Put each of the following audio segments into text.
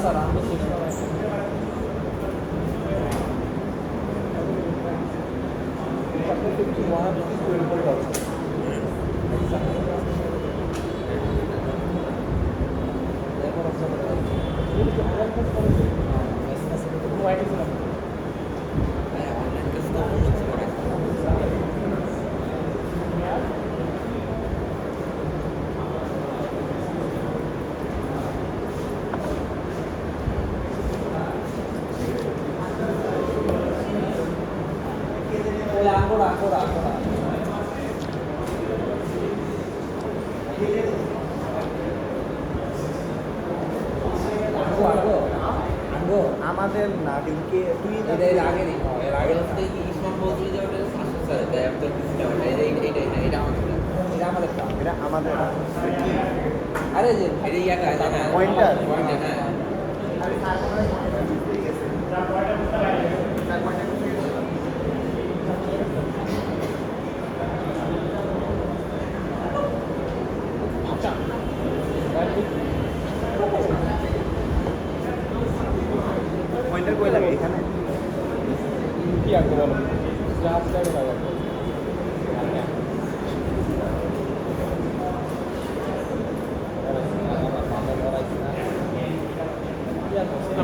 Sir আমরা চেষ্টা ancora. আমাদের না কিন্তু তুই এর আগে নেই এর আগে হচ্ছে কি ইসলাম বলছিল যে ওটা শাসন স্যার তাই আমি তো বুঝলাম এটা আমাদের এটা আমাদের আরে যে এটা ইয়াটা জানা পয়েন্টার হ্যাঁ আমি স্যার ঠিক আছে স্যার পয়েন্টার পয়েন্টার কই লাগে এখানে কি আঁকবো বলো যা আসলে লাগে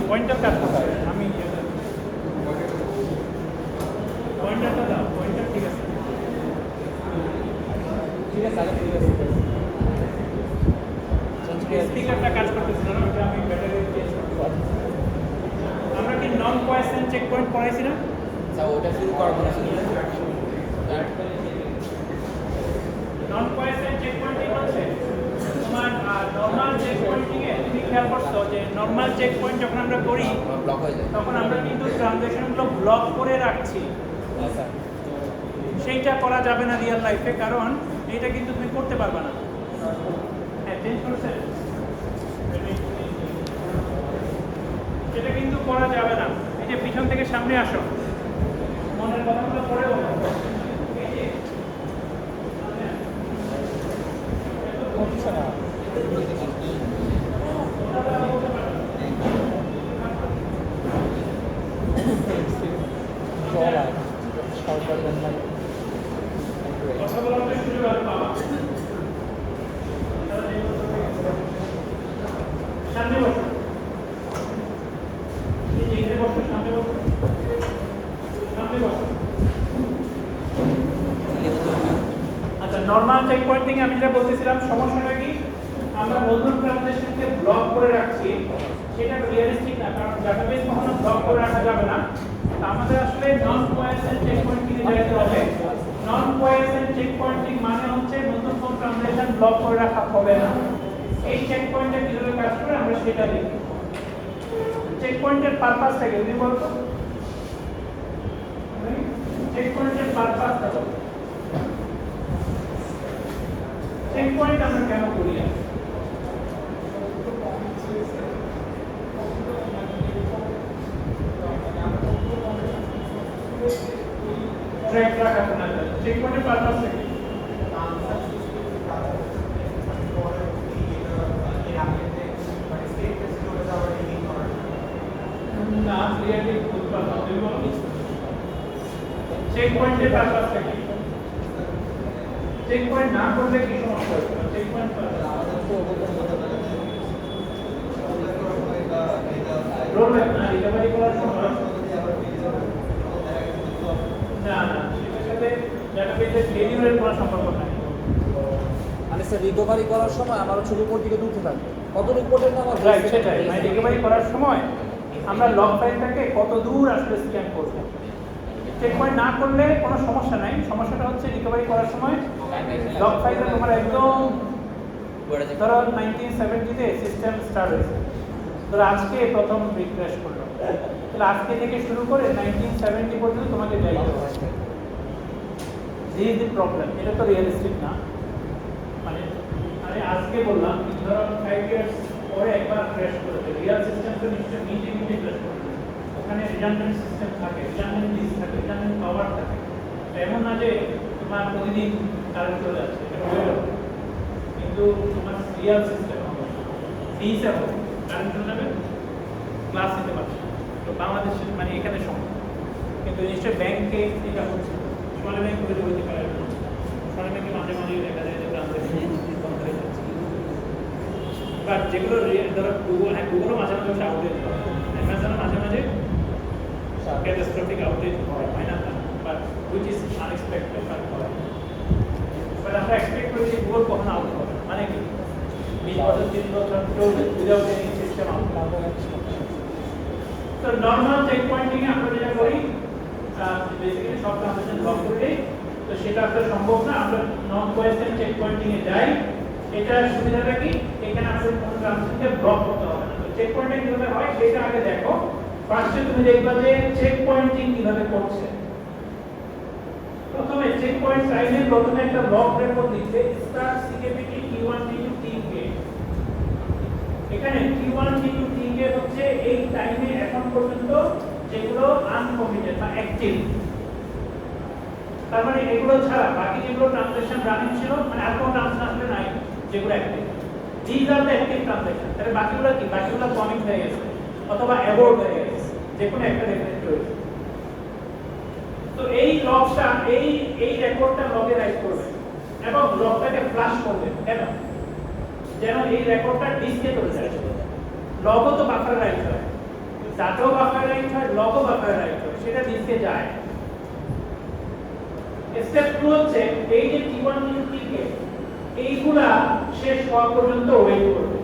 পয়েন্টার কাজ করতে আমি পয়েন্টারটা দাও পয়েন্টার ঠিক আছে স্পিকারটা কাজ করতেছিল না ওটা আমি ব্যাটারি চেঞ্জ করতে পারছি আমরা কি নন কোয়েশ্চেন চেক পয়েন্ট পড়াইছি না স্যার ওটা শুরু করবো না শুধু নন কোয়েশ্চেন চেক পয়েন্টিং হচ্ছে তোমার নরমাল চেক পয়েন্টিং এ তুমি খেয়াল করছো যে নরমাল চেক পয়েন্ট যখন আমরা করি ব্লক হয়ে যায় তখন আমরা কিন্তু ট্রানজ্যাকশনগুলো ব্লক করে রাখছি স্যার সেইটা করা যাবে না রিয়েল লাইফে কারণ এটা কিন্তু তুমি করতে পারবে না হ্যাঁ চেঞ্জ করছেন এটা কিন্তু করা যাবে না এই যে পিছন থেকে সামনে আসো মনের কথাগুলো পড়ে বলো হচ্ছে না কথা বলার সুযোগ আর পাওয়া সামনে বসো এই বসো সামনে বসো সামনে বসো আচ্ছা নরমাল চেক পয়েন্টিং আমি যেটা বলতেছিলাম সমস্যাটা কি আমরা বন্ধুর ট্রানজ্যাকশনকে ব্লক করে রাখছি সেটা রিয়েলিস্টিক না কারণ ডাটাবেস কখনো ব্লক করে রাখা যাবে না আমাদের আসলে নন কোয়েশ্চেন চেক পয়েন্টিং এ যেতে হবে নন কোয়েশ্চেন চেক পয়েন্টিং মানে হচ্ছে নতুন কোন ট্রানজ্যাকশন ব্লক করে রাখা হবে না এই চেক পয়েন্টে কিভাবে কাজ করে আমরা সেটা দেখি চেক পয়েন্টের পারপাসটা কি তুমি বলতো চেক পয়েন্টের পারপাসটা বলো চেক পয়েন্ট আমরা কেন করি ট্র্যাক রাখার জন্য চেক পয়েন্টের পারপাসটা কি না ক্লিয়ারলি বুঝতে পারলাম তুমি বলো চেক পয়েন্টের পারপাসটা কি চেক পয়েন্ট না করলে কি সমস্যা হবে চেক পয়েন্ট রোলব্যাক না রিকভারি করার সময় না সেটার সাথে ডাটাবেসের ফেলিউরের কোনো সম্পর্ক নাই মানে স্যার রিকভারি করার সময় আমার হচ্ছে উপর দিকে তুলতে থাকবে কত রিপোর্টের নাম রাইট সেটাই মানে রিকভারি করার সময় আমরা লগ ফাইলটাকে কত দূর আসলে স্ক্যান করব চেক পয়েন্ট না করলে কোনো সমস্যা নাই সমস্যাটা হচ্ছে রিকভারি করার সময় লগ ফাইলটা তোমার একদম ধরো 1970 তে সিস্টেম স্টার্ট হয়েছে ধরো আজকে প্রথম রিফ্রেশ করলো তাহলে আজকে থেকে শুরু করে 1970 পর্যন্ত তোমাকে যাইতে হবে দিস ইজ দ্য প্রবলেম এটা তো রিয়েলিস্টিক না মানে আমি আজকে বললাম ধরো 5 ইয়ার্স পরে একবার ক্র্যাশ করেছে রিয়েল সিস্টেম তো নিশ্চয়ই নিজে ক্র্যাশ করবে ওখানে রিডান্ডেন্ট সিস্টেম থাকে রিডান্ডেন্ট ডিস্ক থাকে রিডান্ডেন্ট পাওয়ার থাকে এমন না যে তোমার প্রতিদিন কারেন্ট চলে যাচ্ছে এটা হয়ে যাবে কিন্তু তোমার রিয়েল সিস্টেম হবে ফিসে হবে কারেন্ট চলে যাবে ক্লাস নিতে পারছে না। তো বাংলাদেশে মানে এখানে সম্ভব, কিন্তু নিশ্চয়ই ব্যাংকে এটা হচ্ছে সোনালী ব্যাংক করে হইতে পারে না। সোনালী ব্যাংকে মাঝে মাঝে দেখা যায় যে ট্রানজাকশন বন্ধ হয়ে যাচ্ছে, বাট যেগুলো ধরো গুগলও মাঝে মাঝে আউটেজ হয়, অ্যামাজনও মাঝে মাঝে ক্যাটাস্ট্রফিক আউটেজ হয় না, but which is unexpected but হয়। বাট আমরা এক্সপেক্ট করি যে গুগল কখনো আউট হবে না, মানে কি 20 বছর 30 বছর চলবে উইদাউট এনি সিস্টেম আউট। তো নরমাল চেক পয়েন্টিং এ আমরা যেটা করি বেসিক্যালি সব ট্রানজাকশন ব্লক করে দেই। তো সেটা আসলে সম্ভব না, আমরা নন কোয়েশ্চেন চেক পয়েন্টিং এ যাই। এটার সুবিধাটা কি, এখানে আমাদের কোনো ট্রানজাকশনকে ব্লক করতে হবে না। তো চেক পয়েন্টিং কিভাবে হয় সেটা আগে দেখো। ফার্স্টে তুমি দেখবা যে চেক পয়েন্টিং কিভাবে করছে। প্রথমে চেক পয়েন্ট টাইমে প্রথমে একটা লগ রেকর্ড দিচ্ছে স্টার্ট সিকেপিটি T1 T2 Tk। এখানে T1 T2 Tk হচ্ছে এই টাইমে এখন পর্যন্ত যেগুলো আনকমিটেড বা অ্যাক্টিভ, তার মানে এগুলো ছাড়া বাকি যেগুলো ট্রানজাকশন রানিং ছিল, মানে আর কোনো ট্রানজাকশন আসলে নাই যেগুলো active, this are the active transaction. তাহলে বাকিগুলো কি, বাকিগুলো কমিট হয়ে গেছে অথবা অ্যাবর্ট হয়ে গেছে, যে কোনো একটা ডেফিনেট রয়েছে। তো এই লগটা এই রেকর্ডটা লগে রাইট করবে এবং লগটাকে ফ্লাশ করবে। কেন? যেন এই রেকর্ডটা ডিস্কে চলে যায়। লগও তো বাফারে রাইট হয়, ডাটাও বাফারে রাইট হয়, লগও বাফারে রাইট হয়, সেটা ডিস্কে যায়। স্টেপ 2 হচ্ছে এই যে T1 T2 Tk এইগুলা শেষ হওয়া পর্যন্ত ওয়েট করবে।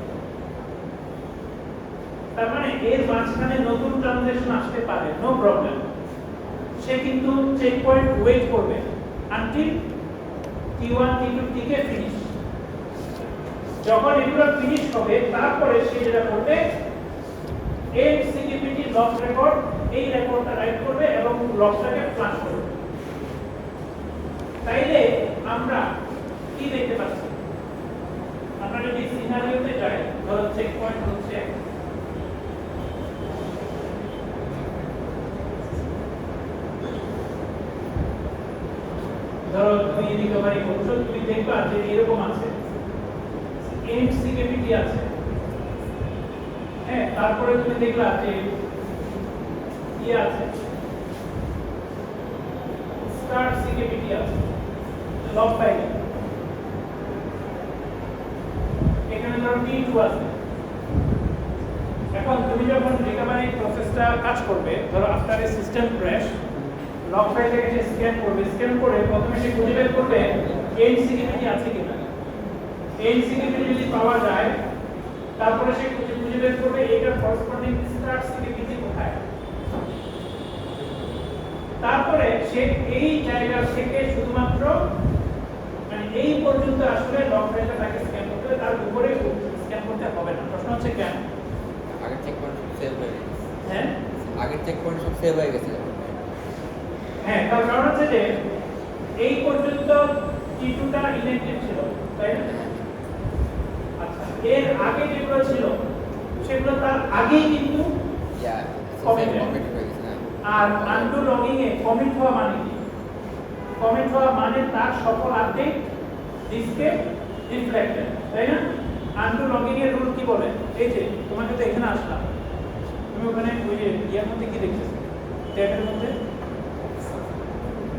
তার মানে এর মাঝখানে নতুন ট্রানজাকশন আসতে পারে, নো প্রবলেম, সে কিন্তু চেক পয়েন্ট ওয়েট করবে until T1 T2 Tk finish. যখন এগুলো ফিনিশ হবে তারপরে সে যেটা করবে এই সিকিপিটি লগ রেকর্ড, এই রেকর্ডটা রাইট করবে এবং লগটাকে ফ্লাশ করবে। তাইলে আমরা কি দেখতে পাচ্ছি, আমরা যদি সিনারিওতে যাই, ধরো চেক পয়েন্ট হচ্ছে ধরো তুমি রিকভারি করছো, তুমি দেখবা যে এরকম আছে এন্ড সিকিপিটি আছে, হ্যাঁ, তারপরে তুমি দেখলা যে কি আছে স্টার্ট সিকিপিটি আছে, লগ ফাইল এখানে ধরো T2 আছে। এখন তুমি যখন রিকভারি প্রসেসটা কাজ করবে, ধরো after a system crash, log ফাইলটাকে সে স্ক্যান করবে, স্ক্যান করে প্রথমে সে খুঁজে বের করবে এন্ড সিকিপিটি আছে কিনা। এন্ড সিকিপিটি যদি পাওয়া যায় তারপরে সে খুঁজে বের করবে এটার করেসপন্ডিং স্টার্ট সিকিপিটি কোথায়। তারপরে সে এই জায়গা থেকে শুধুমাত্র মানে এই পর্যন্ত আসলে লগ ফাইলটা তাকে স্ক্যান করতে হবে, তার উপরে স্ক্যান করতে হবে না। প্রশ্ন হচ্ছে কেন? আগের চেক পয়েন্ট সেভ হয়ে গেছে। হ্যাঁ, আগের চেক পয়েন্ট সব সেভ হয়ে গেছে। হ্যাঁ, তার কারণ হচ্ছে যে এই পর্যন্ত T2টা ইনঅ্যাক্টিভ ছিল, তাই না? আচ্ছা, এর আগে যেগুলো ছিল সেগুলো তার আগেই কিন্তু কমিট হয়ে গেছে। আর আনডু লগিং এ কমিট হওয়া মানে কি? কমিট হওয়া মানে তার সকল আপডেট ডিস্কে রিফ্লেক্টেড, তাই না? আনডু লগিং এর রুল কি বলে? এই যে তোমাকে তো এখানে আসলাম, তুমি ওখানে ওই যে ইয়ার মধ্যে কি দেখছো, ট্যাবের মধ্যে,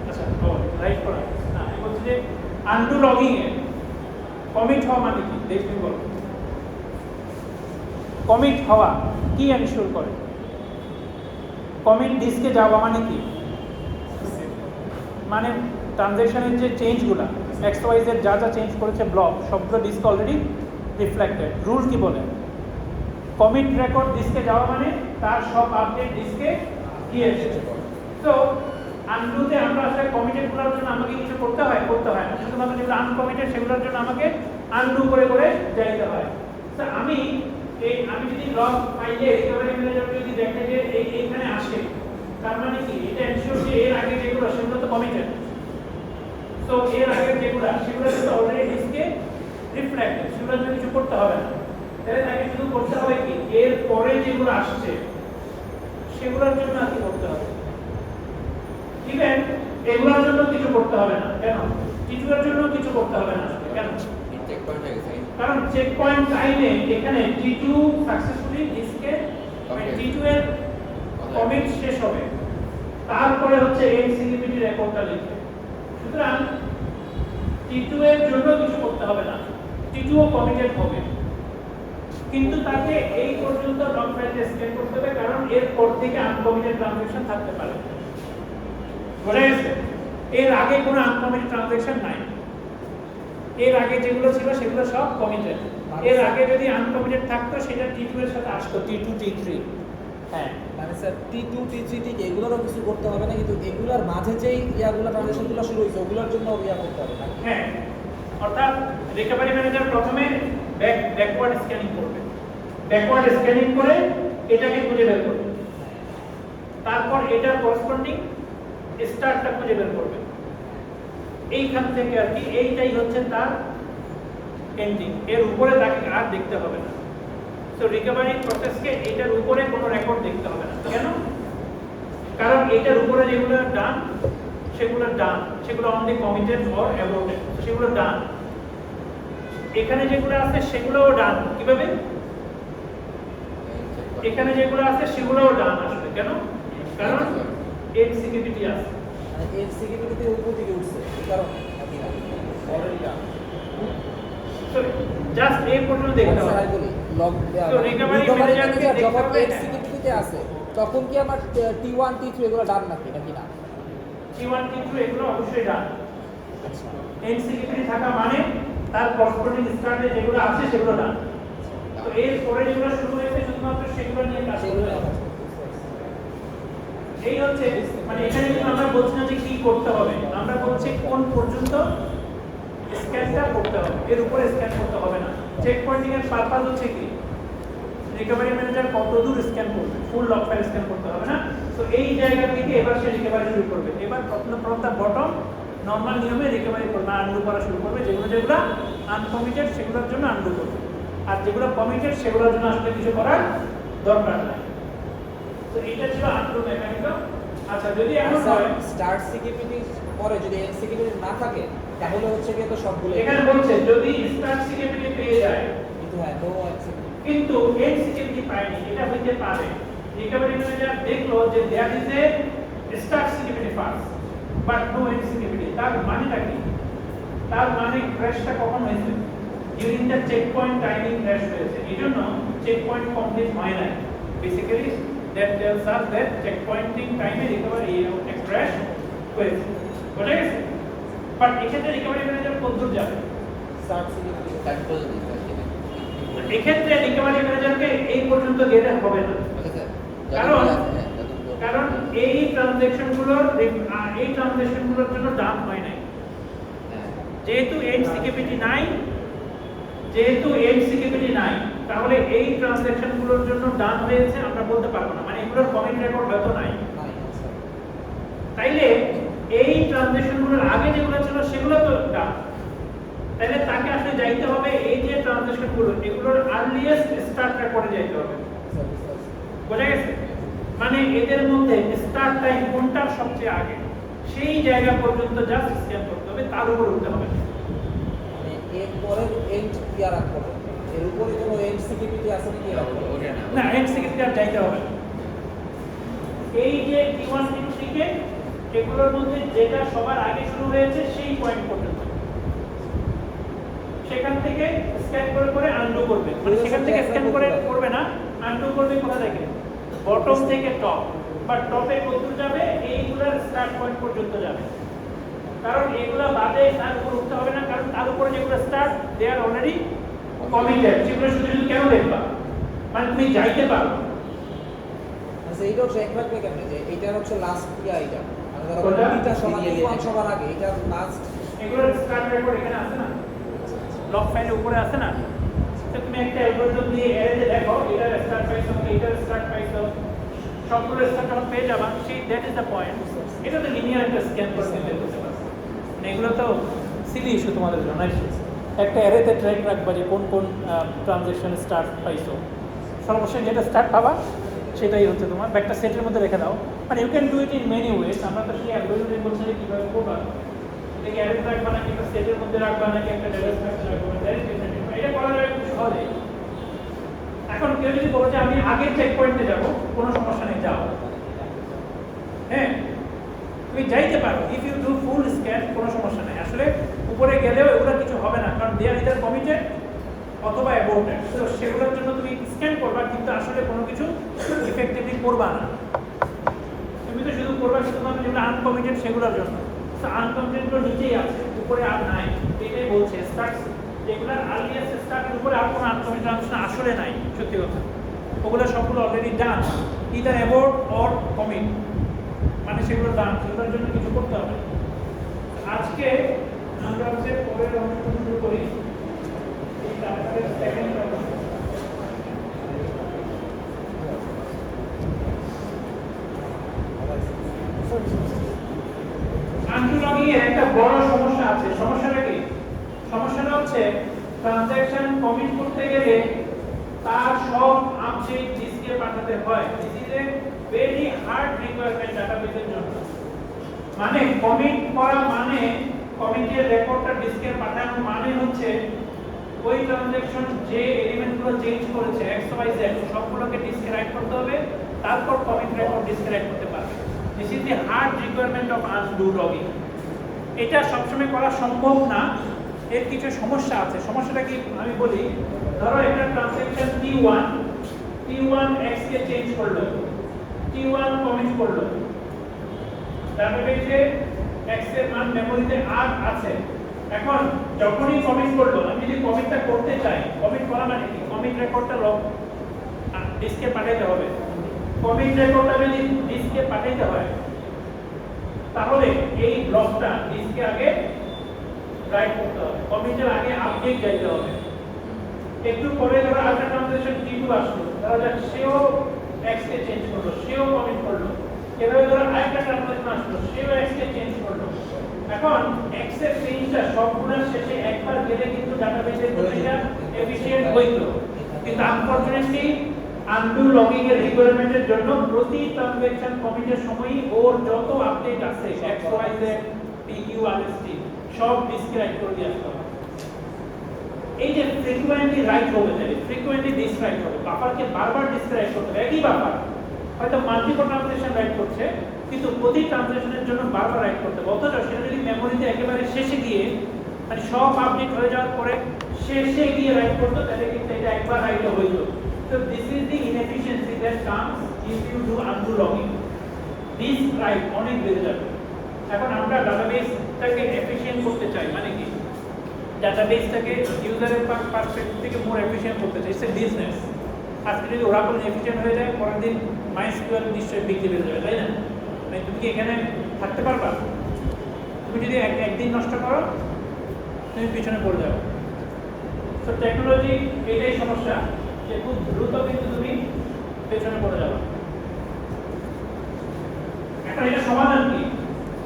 আচ্ছা রাইট করা না, আমি বলছি যে আনডু লগিং এ কমিট হওয়া মানে কি দেখতে বলো। কমিট হওয়া কি এনশিওর করে? কমিট ডিস্কে যাওয়া মানে কি? মানে ট্রানজাকশনের যে চেঞ্জগুলো এক্স ওয়াই জেড যা যা চেঞ্জ করেছে ব্লক সবগুলো ডিস্ক অলরেডি রিফ্লেক্টেড। রুল কি বলে? কমিট রেকর্ড ডিস্কে যাওয়া মানে তার সব আপডেট ডিস্কে গিয়ে এসেছে। তো আনডুতে আমরা আসলে কমিটেড করার জন্য আমাকে কিছু করতে হয় না, শুধুমাত্র যেগুলো আনকমিটেড সেগুলোর জন্য আমাকে আনডু করে যাইতে হয়। তো আমি যদি লগ ফাইলে রিকভারি ম্যানেজার যদি দেখে যে এইখানে আসে, তার মানে কি এটা এনশিওর যে এর আগে যেগুলো সেগুলো তো কমিটেড, তো এর আগে যেগুলো সেগুলো তো অলরেডি ডিস্কে রিফ্লেক্টেড, সেগুলোর জন্য কিছু করতে হবে না। তাহলে তাকে শুধু করতে হবে কি এর পরে যেগুলো আসছে সেগুলোর জন্য আর কি করতে হবে, ইভেন এগুলোর জন্য কিছু করতে হবে না। কেন? কিছুর জন্য কিছু করতে হবে না। কেন? চেক পয়েন্ট হয়ে গেছে। কারণ চেক পয়েন্ট টাইমে এখানে T2 সাকসেসফুলি ডিস্কে T2 এর কমিট শেষ হবে, তারপরে হচ্ছে NCPT রেকর্ডটা লিখবে। সুতরাং T2 এর জন্য কিছু করতে হবে না, T2 ও কমিটেড হবে, কিন্তু তাকে এই পর্যন্ত লগ ফাইলটা স্ক্যান করতে হবে, কারণ এর পর থেকে আনকমিটেড ট্রানজাকশন থাকতে পারে। বোঝা গেছে? এর আগে কোনো আনকমিটেড ট্রানজাকশন নাই, এর আগে যেগুলো ছিল সেগুলো সব কমিটেড। এর আগে যদি আনকমিটেড থাকতো সেটা T2 এর সাথে আসতো, T2 T3। হ্যাঁ, মানে স্যার T2 T3 ঠিক এগুলোরও কিছু করতে হবে না, কিন্তু এগুলোর মাঝে যেই ইয়াগুলো ট্রানজাকশনগুলো শুরু হয়েছে ওগুলোর জন্য ইয়া করতে হবে না। হ্যাঁ, অর্থাৎ রিকভারি ম্যানেজার প্রথমে ব্যাকওয়ার্ড স্ক্যানিং করবে, ব্যাকওয়ার্ড স্ক্যানিং করে এটাকে খুঁজে বের করবে, তারপর এটার করেসপন্ডিং স্টার্টটা খুঁজে বের করবে। এইখান থেকে আর কি এইটাই হচ্ছে তার এন্ডিং, এর উপরে তাকে আর দেখতে হবে না। তো রিকভারি প্রসেসকে এটার উপরে কোনো রেকর্ড দেখতে হবে না। কেন? কারণ এটার উপরে যেগুলো ডান সেগুলো অনলি কমিটেড অর অ্যাবর্টেড, সেগুলো ডান। এখানে যেগুলো আছে সেগুলোও ডান। কিভাবে? এখানে যেগুলো আছে সেগুলোও ডান আসবে। কেন? কারণ NCPT আছে, মানে NCPT তে উপর দিকে উঠছে, এই কারণে নাকি না অলরেডি ডান। তো জাস্ট এই পর্যন্ত দেখতে হবে। স্যার বলি লগ তো রিকভারি ম্যানেজারকে দেখতে যখন হবে NCPT তে আছে তখন কি আমার T1 T3 এগুলো ডান নাকি না? T1 T2 এগুলো অবশ্যই ডান। আচ্ছা, NCPT থাকা মানে তার করেসপন্ডিং স্টার্টে যেগুলো আছে সেগুলো ডান। তো এর পরে যেগুলো শুরু হয়েছে শুধুমাত্র সেগুলো নিয়ে কাজ সেগুলো করতে হবে। এই হচ্ছে মানে এখানে কিন্তু আমরা বলছি না যে কি করতে হবে, আমরা বলছি কোন পর্যন্ত স্ক্যানটা করতে হবে, এর উপরে স্ক্যান করতে হবে না। চেক পয়েন্টিং এর পারপাস হচ্ছে কি, রিকভারি ম্যানেজার কতদূর স্ক্যান করবে, ফুল লগ ফাইল স্ক্যান করতে হবে না। তো এই জায়গা থেকে এবার সে রিকভারি শুরু করবে। এবার ফ্রম দ্য বটম নরমাল নিয়মে রিকভারি করবে, আনডু করা শুরু করবে। যেগুলো আনকমিটেড সেগুলোর জন্য আনডু করবে, আর যেগুলো কমিটেড সেগুলোর জন্য আসলে কিছু করার দরকার নাই। তো এটা ছিল আনডু মেকানিজম। আচ্ছা, যদি এমন হয় স্টার্ট সিকিউরিটি পরে যদি NCPT না থাকে তাহলে হচ্ছে কি তো সবগুলো এখানে বলছে যদি স্টার্ট সিকিউরিটি পেয়ে যায় কিন্তু হ্যাঁ নো NCPT কিন্তু NCPT পায়নি, এটা হইতে পারে। রিকভারি ম্যানেজার দেখলো যে there is a start security first but no NCPT। তার মানেটা কি? তার মানে ক্র্যাশটা কখন হয়েছে? During the checkpoint timing crash হয়েছে, এইজন্য চেক পয়েন্ট কমপ্লিট হয় নাই। Basically that tells us that checkpointing টাইমে রিকভারি ক্র্যাশ হয়েছে। বুঝা গেছে? বাট এক্ষেত্রে রিকভারি ম্যানেজার কতদূর যাবে? স্টার্ট সিকিউরিটি টাইম পর্যন্ত এক্ষেত্রে রিকভারি ম্যানেজারকে এই পর্যন্ত গেলে হবে না, ওকে স্যার। কারণ এই ট্রানজ্যাকশনগুলোর জন্য ডাম্প হয় নাই। যেহেতু NCPT নাই, তাহলে এই ট্রানজ্যাকশনগুলোর জন্য ডান হয়েছে আমরা বলতে পারবো না, মানে এগুলোর কমিট রেকর্ড হয়তো নাই। তাইলে এই ট্রানজ্যাকশনগুলোর আগে যেগুলো ছিল সেগুলো তো ডান। তাহলে তাকে আসলে যাইতে হবে এই যে ট্রানজ্যাকশনগুলো এগুলোর আর্লিয়েস্ট স্টার্ট রেকর্ডে যাইতে হবে। বোঝা গেছে? মানে এদের মধ্যে স্টার্ট টাইম কোনটা সবচেয়ে আগে সেই জায়গা পর্যন্ত জাস্ট স্ক্যান করতে হবে, তার উপর উঠতে হবে। মানে এর পরের এন্ড কি আর রাখতে হবে, এর উপরে কোনো NCPT আছে নাকি রাখতে হবে? ওটা না, NCPT আর যাইতে হবে না। এই যে T1 T2 থেকে এগুলোর মধ্যে যেটা সবার আগে শুরু হয়েছে সেই পয়েন্ট পর্যন্ত সেখান থেকে স্ক্যান করে আনডু করবে। মানে সেখান থেকে স্ক্যান করবে না, আনডু করবে কোথা থেকে? বটম থেকে টপ, বা টপে কতদূর যাবে? এইগুলোর স্টার্ট পয়েন্ট পর্যন্ত যাবে। কারণ এগুলা বাদে তার উপর উঠতে হবে না, কারণ তার উপরে যেগুলো স্টার্ট দে আর অলরেডি কমিটেড। সেগুলো শুধু কেন দেখবা? মানে তুমি যাইতে পারো। আচ্ছা, এইটাও ট্র্যাক রাখবে কেমনে যে এইটার হচ্ছে লাস্ট ইয়া এইটা, মানে ধরো কোনটা? দুইটা সমান T1 সবার আগে এটা লাস্ট। এগুলোর স্টার্ট রেকর্ড এখানে আছে না, লগ ফাইলের উপরে আছে না? তো তুমি একটা অ্যালগরিদম দিয়ে অ্যারেতে দেখো এটার স্টার্ট পাইছো, এটার স্টার্ট পাইছো, সবগুলো স্টার্ট যখন পেয়ে যাবা সেই দ্যাট ইজ দ্য পয়েন্ট। এটা তো লিনিয়ার একটা স্ক্যান করে বের করতে পারবে। মানে এগুলো তো সিলি ইস্যু তোমাদের জন্য। একটা অ্যারেতে ট্র্যাক রাখবা যে কোন কোন ট্রানজ্যাকশন স্টার্ট পাইছো, সর্বশেষ যেটা স্টার্ট পাবা সেটাই হচ্ছে তোমার একটা সেটের মধ্যে রেখে দাও। মানে you can do it in many ways. আমরা তো সেই অ্যালগরিদম বলছি যে কীভাবে করবা, এটাকে অ্যারেতে রাখবা নাকি একটা সেটের মধ্যে রাখবা নাকি একটা ডেটা স্ট্রাকচার রাখবা, এটা করা যায় খুব সহজে। এখন কেউ যদি বলে যে আমি আগের চেক পয়েন্টে যাব, কোনো সমস্যা নেই, যাও। হ্যাঁ, তুমি যাইতে পারো, if you do full scan কোনো সমস্যা নেই। আসলে উপরে গেলেও এগুলো কিছু হবে না, কারণ দে আর ইদার কমিটেড অথবা অ্যাবাউটেড। তো সেগুলোর জন্য তুমি স্ক্যান করবা, কিন্তু আসলে কোনো কিছু ইফেক্টিভলি করবা না। তুমি তো শুধু করবা শুধুমাত্র যেগুলো আনকমিটেড সেগুলোর জন্য। তো আনকমিটেডগুলো নিচেই আছে, উপরে আর নাই, এটাই বলছে। স্টার্টস এগুলোর আর্লিয়েস্ট স্টার্টের উপরে আর কোনো আনকমিটেড ট্রানজেকশন আসলে নাই, সত্যি কথা। ওগুলো সবগুলো already done, either about or commit, মানে সেগুলো ডান, সেগুলোর জন্য কিছু করতে হবে। আজকে আমরা হচ্ছে পরের অংশ শুরু করি, এই চ্যাপ্টারের সেকেন্ড অংশ। আনলগিং এর একটা বড় সমস্যা আছে। সমস্যাটা কি? সমস্যাটা হচ্ছে ট্রানজ্যাকশন কমিট করতে গেলে তার সব আপডেট ডিস্কে পাঠাতে হয়। This is a very hard requirement ডাটাবেসের জন্য। মানে কমিট করা মানে কমিটের রেকর্ডটা ডিস্কে পাঠানো মানে হচ্ছে ওই ট্রানজ্যাকশন যে এলিমেন্টগুলো চেঞ্জ করেছে এক্স ওয়াই জেড সবগুলোকে ডিস্কে রাইট করতে হবে, তারপর কমিট রেকর্ড ডিস্কে রাইট করতে পারবে। This is the hard requirement of undo logging. এটা সবসময় করা সম্ভব না, এর কিছু সমস্যা আছে। সমস্যাটা কি আমি বলি। ধরো একটা ট্রানজ্যাকশন T1 x কে চেঞ্জ করলো, T1 কমিট করলো, ডাটাবেসে x এর মান মেমরিতে আর আছে। এখন যখনই কমিট করলো, আমি যদি কমিটটা করতে চাই, কমিট করা মানে কি? কমিট রেকর্ডটা লগ ডিস্কে পাঠাতে হবে। কমিট রেকর্ডটা যদি ডিস্কে পাঠাতে হয়, তাহলে এই ব্লকটা ডিস্কে আগে রাইট করতে হবে, কমিটের আগে আপডেট যাইতে হবে। একটু পরে ধরো একটা ট্রানজ্যাকশন T2 আসলো, ধরো যাক সেও x কে চেঞ্জ করলো, সেও কমিট করলো। এভাবে ধরো আরেকটা ট্রানজ্যাকশন আসলো, সেও x কে চেঞ্জ করলো। এখন x এর চেঞ্জটা সবগুলোর শেষে একবার গেলে কিন্তু ডাটাবেসের প্রতিটা এফিশিয়েন্ট হইতো, কিন্তু আনফরচুনেটলি আনডু লগিং এর রিকোয়ারমেন্টের জন্য প্রতি ট্রানজ্যাকশন কমিটের সময়ই ওর যত আপডেট আছে x y z p q r s t সব ডিস্কে রাইট করে দিয়ে আসতে হবে। এই যে ফ্রিকোয়েন্টলি রাইট হবে, ফ্রিকোয়েন্টলি ডিস্ক রাইট হবে, বাফারকে বারবার ডিস্ক রাইট করতে হবে। একই বাফার হয়তো মাল্টিপল ট্রানজ্যাকশন রাইট করছে, কিন্তু প্রতি ট্রানজ্যাকশনের জন্য বারবার রাইট করতে হবে। অথচ সেটা যদি মেমোরিতে একেবারে শেষে গিয়ে, মানে সব আপডেট হয়ে যাওয়ার পরে শেষে গিয়ে রাইট করতো, তাহলে কিন্তু এটা একবার রাইটে হইতো। So this is the inefficiency that comes if you do undo logging. This right অনেক বেড়ে যাবে। এখন আমরা ডাটাবেসটাকে এফিশিয়েন্ট করতে চাই, মানে কি ডাটাবেসটাকে ইউজারের পারস্পেক্টিভ থেকে মোর এফিশিয়েন্ট করতে চাই। It's a business. আজকে যদি ওরাকল এফিশিয়েন্ট হয়ে যায়, পরের দিন মাইস্কুয়েল নিশ্চয়ই বিক্রি বেড়ে যাবে, তাই না? মানে তুমি কি এখানে থাকতে পারবা? তুমি যদি একদিন নষ্ট করো, তুমি পিছনে পড়ে যাবে। তো টেকনোলজি এটাই সমস্যা, যে খুব দ্রুত কিন্তু তুমি পেছনে পড়ে যাবে। এখন এটা সমাধান কি?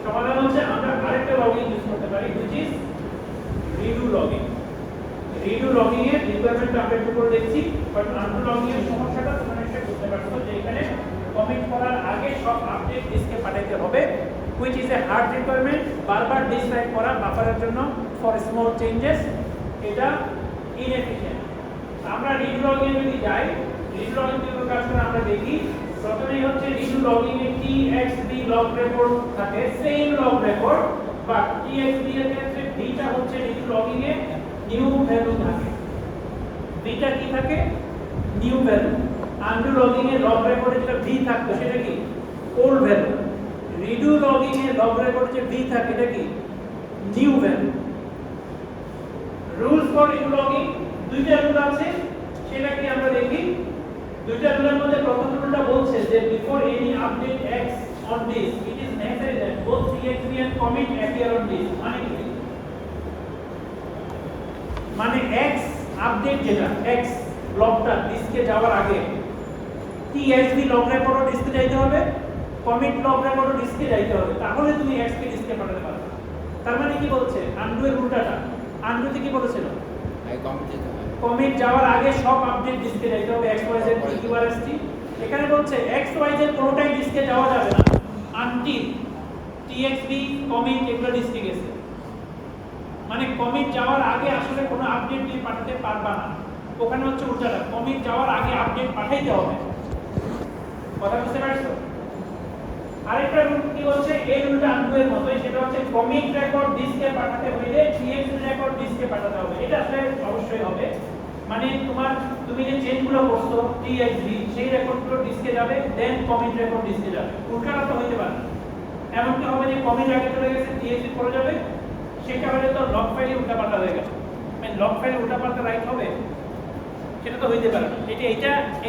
সমাধান হচ্ছে আমরা আরেকটা লগিং ইউজ করতে পারি, which is redo logging. Redo logging এর রিকোয়ারমেন্ট আমরা একটু করে দেখছি, বাট আনডু লগিং এর সমস্যাটা তোমরা নিশ্চয়ই বুঝতে পারছো, যে এখানে কমিট করার আগে সব আপডেট ডিস্কে পাঠাতে হবে, which is a hard requirement। বারবার ডিস্ক রাইট করা বাফারের জন্য ফর স্মল চেঞ্জেস, এটা ইনএফিশিয়েন্ট। আমরা রিডু লগিং এ যদি যাই, রিডু লগিং কিভাবে কাজ করে আমরা দেখি। প্রথমেই হচ্ছে রিডু লগিং এ txb লগ রেকর্ড থাকে, same log record, but txb এর ক্ষেত্রে bটা হচ্ছে redo logging a new value থাকে। bটা কি থাকে? New value. আনডু লগিং এ লগ রেকর্ডে যেটা v থাকতো সেটা কি? Old value. রিডু লগিং এ লগ রেকর্ডে যে v থাকে এটা কি? New value. Rules for redo logging দুইটা রুল আছে, সেটা কি আমরা দেখি। দুইটা রুলের মধ্যে প্রথম রুলটা বলছে যে before any update x on disk it is necessary that both txb and commit appear on disk। মানে কি? মানে x আপডেট যেটা x ব্লকটা ডিস্কে যাওয়ার আগে txb লগ রেকর্ডও ডিস্কে যাইতে হবে, কমিট লগ রেকর্ডও ডিস্কে যাইতে হবে, তাহলে তুমি x কে ডিস্কে পাঠাতে পারবে। তার মানে কি বলছে? আনডু এর উল্টাটা। আনডুতে কি বলেছিল? কমিট যাওয়ার আগে সব আপডেট ডিস্কে যাইতে হবে, x y z p q r s t। এখানে বলছে x y z কোনোটাই ডিস্কে যাওয়া যাবে না আনটিল txb কমিট এগুলো ডিস্কে গেছে। মানে কমিট যাওয়ার আগে আসলে কোনো আপডেট তুমি পাঠাতে পারবা না। ওখানে হচ্ছে উল্টাটা, কমিট যাওয়ার আগে আপডেট পাঠাইতে হবে। কথা বুঝতে পারছো? আরেকটা রুল কি হচ্ছে, এই রুলটা আনডু এর মতোই, সেটা হচ্ছে কমিট রেকর্ড ডিস্কে পাঠাতে হইলে টিএক্সটি রেকর্ড ডিস্কে পাঠাতে হবে। এটা আসলে অবশ্যই হবে, মানে তুমি যে চেঞ্জগুলো করছো টিএক্সডি, সেই রেকর্ডগুলো ডিস্কে যাবে, দেন কমিট রেকর্ড ডিস্কে যাবে। উল্টাটা তো হইতে পারে না। এমনকি হবে যে কমিট আগে চলে গেছে, টিএক্সডি পরে যাবে, সেটা হলে তো লগ ফাইলে উল্টাপাল্টা হয়ে গেছে। মানে লগ ফাইলে উল্টাপাল্টা রাইট হবে, সেটা তো হইতে পারে না।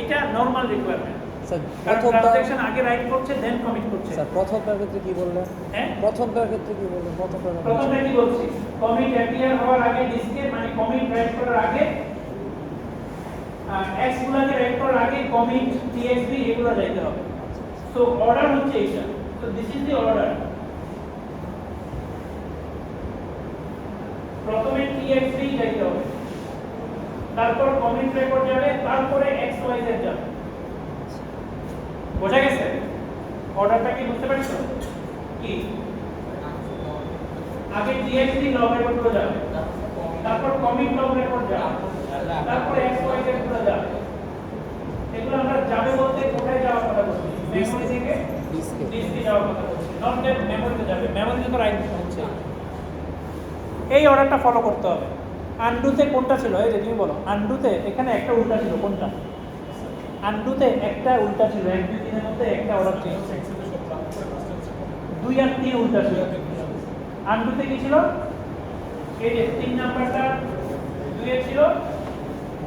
এটা নরমাল রিকোয়ারমেন্ট। স্যার ট্রানজাকশন আগে রাইট করছে, দেন কমিট করছে। স্যার প্রথমটার ক্ষেত্রে কি বললেন? হ্যাঁ, প্রথমটার ক্ষেত্রে কি বললেন? প্রথমটা কি বলছি, কমিট অ্যাপিয়ার হওয়ার আগে ডিস্কে, মানে কমিট রাইট করার আগে এক্স গুলাকে রাইট করার আগে কমিট টিএক্সবি এগুলো যাইতে হবে। সো অর্ডার হচ্ছে এইটা। So this is the order. প্রথমে টিএক্সবি যাইতে হবে, তারপর কমিট রেকর্ড যাবে, তারপরে এক্স ওয়াই জেড যাবে। বোঝা গেছে? অর্ডারটা কি বুঝতে পারছো? কি আগে টিএক্সবি লগ রেকর্ড করে যাবে, তারপর কমিট লগ রেকর্ড যাবে, তারপর এক্স ওয়াই জেড গুলো যাবে। এগুলো আমরা যাবে বলতে কোথায় যাওয়ার কথা বলছি? মেমরি থেকে ডিস্কে যাওয়ার কথা বলছি, নট দ্যাট মেমরিতে যাবে। মেমরিতে তো রাইট হচ্ছে। এই অর্ডারটা ফলো করতে হবে। আনডুতে কোনটা ছিল? এই যে তুমি বলো, আনডুতে এখানে একটা উল্টা ছিল। কোনটা? আনডুতে একটা উল্টা ছিল, 1 2 3 এর মধ্যে একটা অর্ডার চেঞ্জ, 2 আর 3 উল্টা ছিল। আনডুতে কি ছিল? এই যে 3 নাম্বারটা 2 এ ছিল,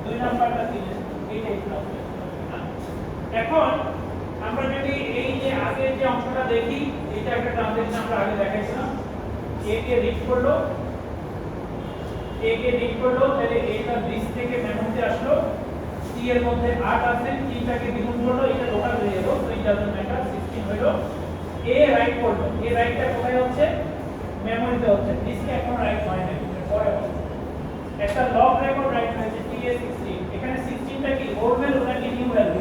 2 নাম্বারটা 3 এ, এইটাই ছিল। এখন আমরা যদি এই যে আগের যে অংশটা দেখি, এটা একটা ট্রানজাকশন আমরা আগে দেখাইছিলাম। এ কে রিড করলো, তাহলে এটা ডিস্ক থেকে মেমোরিতে আসলো, টি এর মধ্যে 8 আছে, টিটাকে দ্বিগুণ করলো, এটা টোটাল হয়ে গেল, তো এটা ম্যাটার 16 হলো। এ রাইট করলো, এই রাইটটা কোথায় হচ্ছে? মেমোরিতে হচ্ছে, ডিস্কে এখন রাইট হয় না, পরে হবে। একটা লগ রেকর্ড রাইট হয়েছে TA16, এখানে 16টা কি ওল্ড ভ্যালু নাকি নিউ ভ্যালু?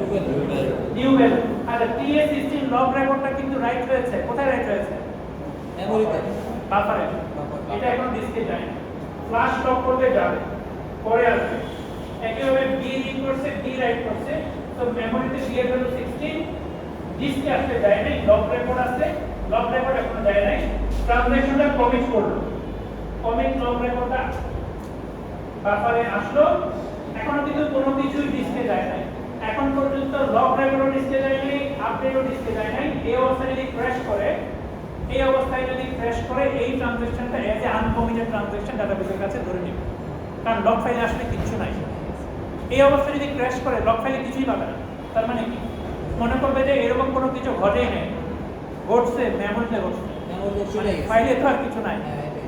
New value. আচ্ছা, TA16 লগ রেকর্ডটা কিন্তু রাইট হয়েছে, কোথায় রাইট হয়েছে? মেমোরিতে, বাফারে। এটা এখন ডিস্কে যায় না, ফ্ল্যাশ লক করতে যাবে, পরে আসবে। একইভাবে বি রিড করছে, বি রাইট করছে, তো মেমোরিতে বি এর ভ্যালু 16, ডিস্কে আসতে যায় নাই, লগ রেকর্ড আছে, লগ রেকর্ড এখনো যায় নাই, ট্রানজাকশনটা কমিট করলো, কমিট লগ রেকর্ডটা বাফারে আসলো, এখনো কিন্তু কোনো কিছুই ডিস্কে যায় নাই। এখন পর্যন্ত লগ রেকর্ডও ডিস্কে যায় নাই, আপডেটও ডিস্কে যায় নাই। এই অবস্থায় যদি ক্র্যাশ করে, এই ট্রানজাকশনটা এজ এ আনকমিটেড ট্রানজাকশন ডাটাবেসের কাছে ধরে নেবে, কারণ লগ ফাইলে আসলে কিছু নাই। এই অবস্থায় যদি ক্র্যাশ করে, লগ ফাইলে কিছুই পাবে না। তার মানে কি? মনে করবে যে এরকম কোনো কিছু ঘটেই নাই, ঘটছে মেমোরিতে ঘটছে, ফাইলে তো আর কিছু নাই,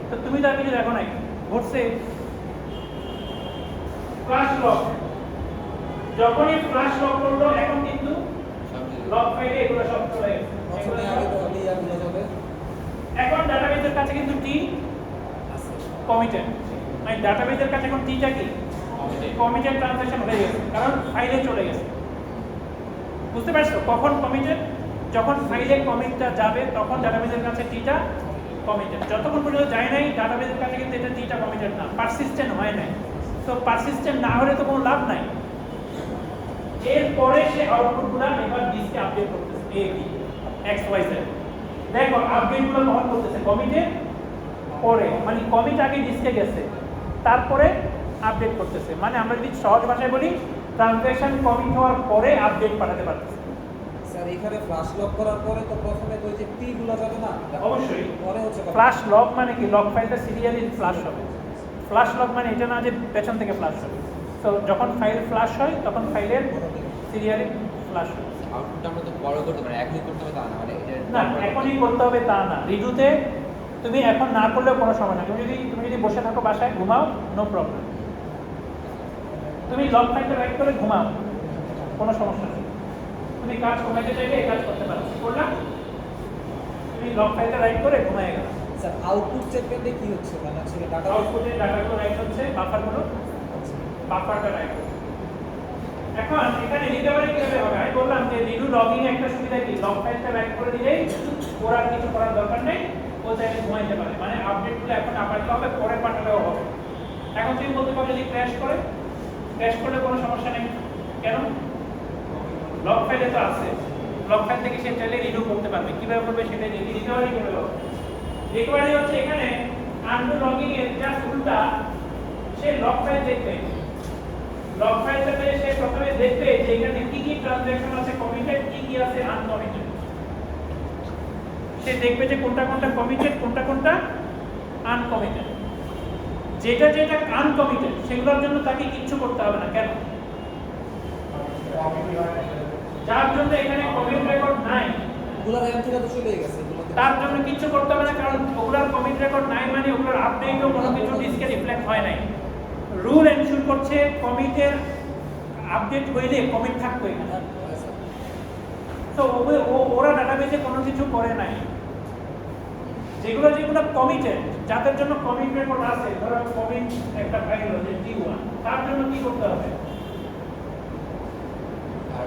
তো তুমি তো আর কিছু দেখো নাই, ঘটছে। ফ্ল্যাশ লক, যখনই ফ্ল্যাশ লক করলো, এখন কিন্তু লগ ফাইলে এগুলো সব চলে গেছে। এখন ডাটাবেসের কাছে কিন্তু টি কমিটেড, মানে ডাটাবেসের কাছে এখন টিটা কি কমিটেড ট্রানজাকশন হয়ে গেছে, কারণ ফাইলে চলে গেছে। বুঝতে পারছো? কখন কমিটেড? যখন ফাইলে কমিটটা যাবে, তখন ডাটাবেসের কাছে টিটা কমিটেড। যতক্ষণ পর্যন্ত যায় নাই, ডাটাবেসের কাছে কিন্তু এটা টিটা কমিটেড না, পারসিস্টেন্ট হয় নাই। তো পারসিস্টেন্ট না হলে তো কোনো লাভ নাই। এরপরে সে আউটপুটগুলো এবার ডিস্কে আপডেট করতেছে, A B x Y Z. দেখো আপডেটগুলো কখন করতেছে? কমিটে পরে, মানে কমিট আগে ডিস্কে গেছে, তারপরে আপডেট করতেছে। মানে আমরা যদি সহজ ভাষায় বলি, ট্রানজাকশন কমিট হওয়ার পরে আপডেট পাঠাতে পারতেছে। স্যার এখানে ফ্ল্যাশ লক করার পরে তো প্রথমে তো ওই যে টি গুলো যাবে না, অবশ্যই পরে হচ্ছে ফ্ল্যাশ লক মানে কি? লক ফাইলটা সিরিয়ালি ফ্ল্যাশ হবে। ফ্ল্যাশ লক মানে এটা না যে পেছন থেকে ফ্ল্যাশ হবে। তো যখন ফাইল ফ্ল্যাশ হয়, তখন ফাইলের সিরিয়ালি ফ্ল্যাশ হয়। আউটপুটটা আমরা তো বড় করতে পারি, এখনই করতে হবে তা না, মানে না, এখনই করতে হবে তা না। রিডুতে তুমি এখন না করলেও কোনো সময় না। তুমি যদি বসে থাকো বাসায়, ঘুমাও, নো প্রবলেম। তুমি লগ ফাইলটা রাইট করে ঘুমাও, কোনো সমস্যা নেই। তুমি কাজ কমাইতে চাইলে এই কাজ করতে পারো। করলাম, তুমি লগ ফাইলটা রাইট করে ঘুমায় গেল। স্যার আউটপুট স্টেটমেন্টে কি হচ্ছে? মানে হচ্ছে ডাটা আউটপুটে ডাটাগুলো রাইট হচ্ছে, বাফারটা রাইট হচ্ছে। এখন এখানে রিকভারি কিভাবে হবে? আমি বললাম যে রিডু লগইং একটা সুবিধা কি, লগ ফাইলটা রাইট করে দিলেই ওর আর কিছু করার দরকার নেই, ও চাইলে ঘুমাইতে পারে। মানে আপডেটগুলো এখন না পাঠালে হবে, পরে পাঠালেও হবে। এখন তুমি বলতে পারো যদি ক্র্যাশ করে, ক্র্যাশ করলে কোনো সমস্যা নেই। কেন? লগ ফাইলে তো আছে, লগ ফাইল থেকে সে চাইলে রিডু করতে পারবে। কিভাবে করবে সেটা দেখি, রিকভারি করে দেবো। রিকভারি হচ্ছে এখানে আনডু লগিং এর জাস্ট উল্টা, সে লগ ফাইল দেখবে, লগ ফাইলটাতে সে প্রথমে দেখবে যে এখানে কি কি ট্রানজ্যাকশন আছে কমিটেড, কি কি আছে আনকমিটেড। সে দেখবে যে কোনটা কোনটা কমিটেড, কোনটা কোনটা আনকমিটেড। যেটা যেটা আনকমিটেড সেগুলোর জন্য তাকে কিচ্ছু করতে হবে না। কেন? যার জন্য এখানে কমিট রেকর্ড নাই, ওগুলা RAM থেকে তো চলে গেছে এগুলোতে। তার জন্য কিচ্ছু করতে হবে না, কারণ ওগুলার কমিট রেকর্ড নাই মানে ওগুলার আপডেটও কোনো কিছু ডিস্কে রিফ্লেক্ট হয় নাই। রুল এনশিওর করছে কমিটের আপডেট হইলে কমিট থাকবে এখানে। তো ওরা ডাটাবেজে কোনো কিছু করে নাই। যেগুলো যেগুলো কমিটেড, যাদের জন্য কমিট রেকর্ড আছে, ধরো কমিট একটা ফাইল হচ্ছে T1, তার জন্য কি করতে হবে?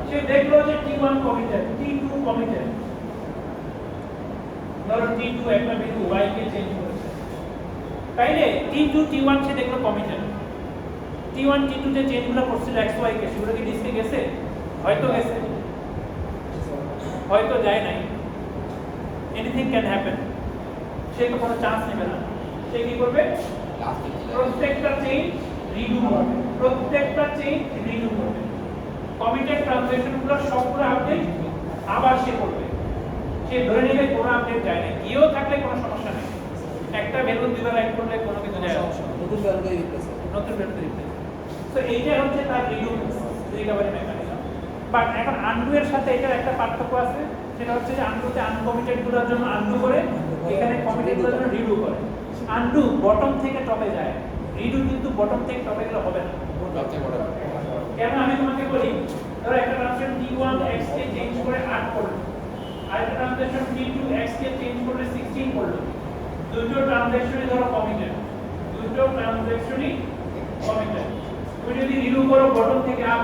সে দেখলো যে T1 কমিটেড, T2 কমিটেড, ধরো T2 একটা ভ্যালু y কে চেঞ্জ করেছে, তাইলে T2 T1 সে দেখলো কমিটেড। T1 T2 যে চেঞ্জগুলো করছিল x y কে, সেগুলো কি ডিস্কে গেছে? হয়তো গেছে, হয়তো যায় নাই। Anything can happen. সে তো কোনো চান্স নেবে না। সে কি করবে? প্রত্যেকটা চেঞ্জ রিডু করবে, প্রত্যেকটা চেঞ্জ রিডু করবে। কমিটেড ট্রানজ্যাকশনগুলো সবগুলো আপডেট আবার সে করবে। সে ধরে নেবে কোনো আপডেট যায় না, গিয়েও থাকলে কোনো সমস্যা নেই। একটা ভ্যালু দুইবার রাইট করলে কোনো কিছু যায় না, নতুন ভ্যালুতে রিপ্লেস হবে। নতুন ভ্যালুতে রিপ্লেস। তো এইটা হচ্ছে তার রিডু রিকভারি মেকানিজম। বাট এখন আনডু এর সাথে এটার একটা পার্থক্য আছে, সেটা হচ্ছে যে আনডুতে আনকমিটেড গুলোর জন্য আনডু করে, এখানে কমিটেড গুলোর জন্য রিডু করে। আনডু বটম থেকে টপে যায়, রিডু কিন্তু বটম থেকে টপে গেলে হবে না। কেন আমি তোমাকে বলি, ধরো একটা ট্রানজ্যাকশন T1 x কে চেঞ্জ করে 8 করলো, আর একটা ট্রানজ্যাকশন T2 x কে চেঞ্জ করে 16 করলো। দুটো ট্রানজ্যাকশনই ধরো কমিটেড, দুটো ট্রানজ্যাকশনই কমিটেড। তুমি যদি রিডু করো বটম থেকে আপ,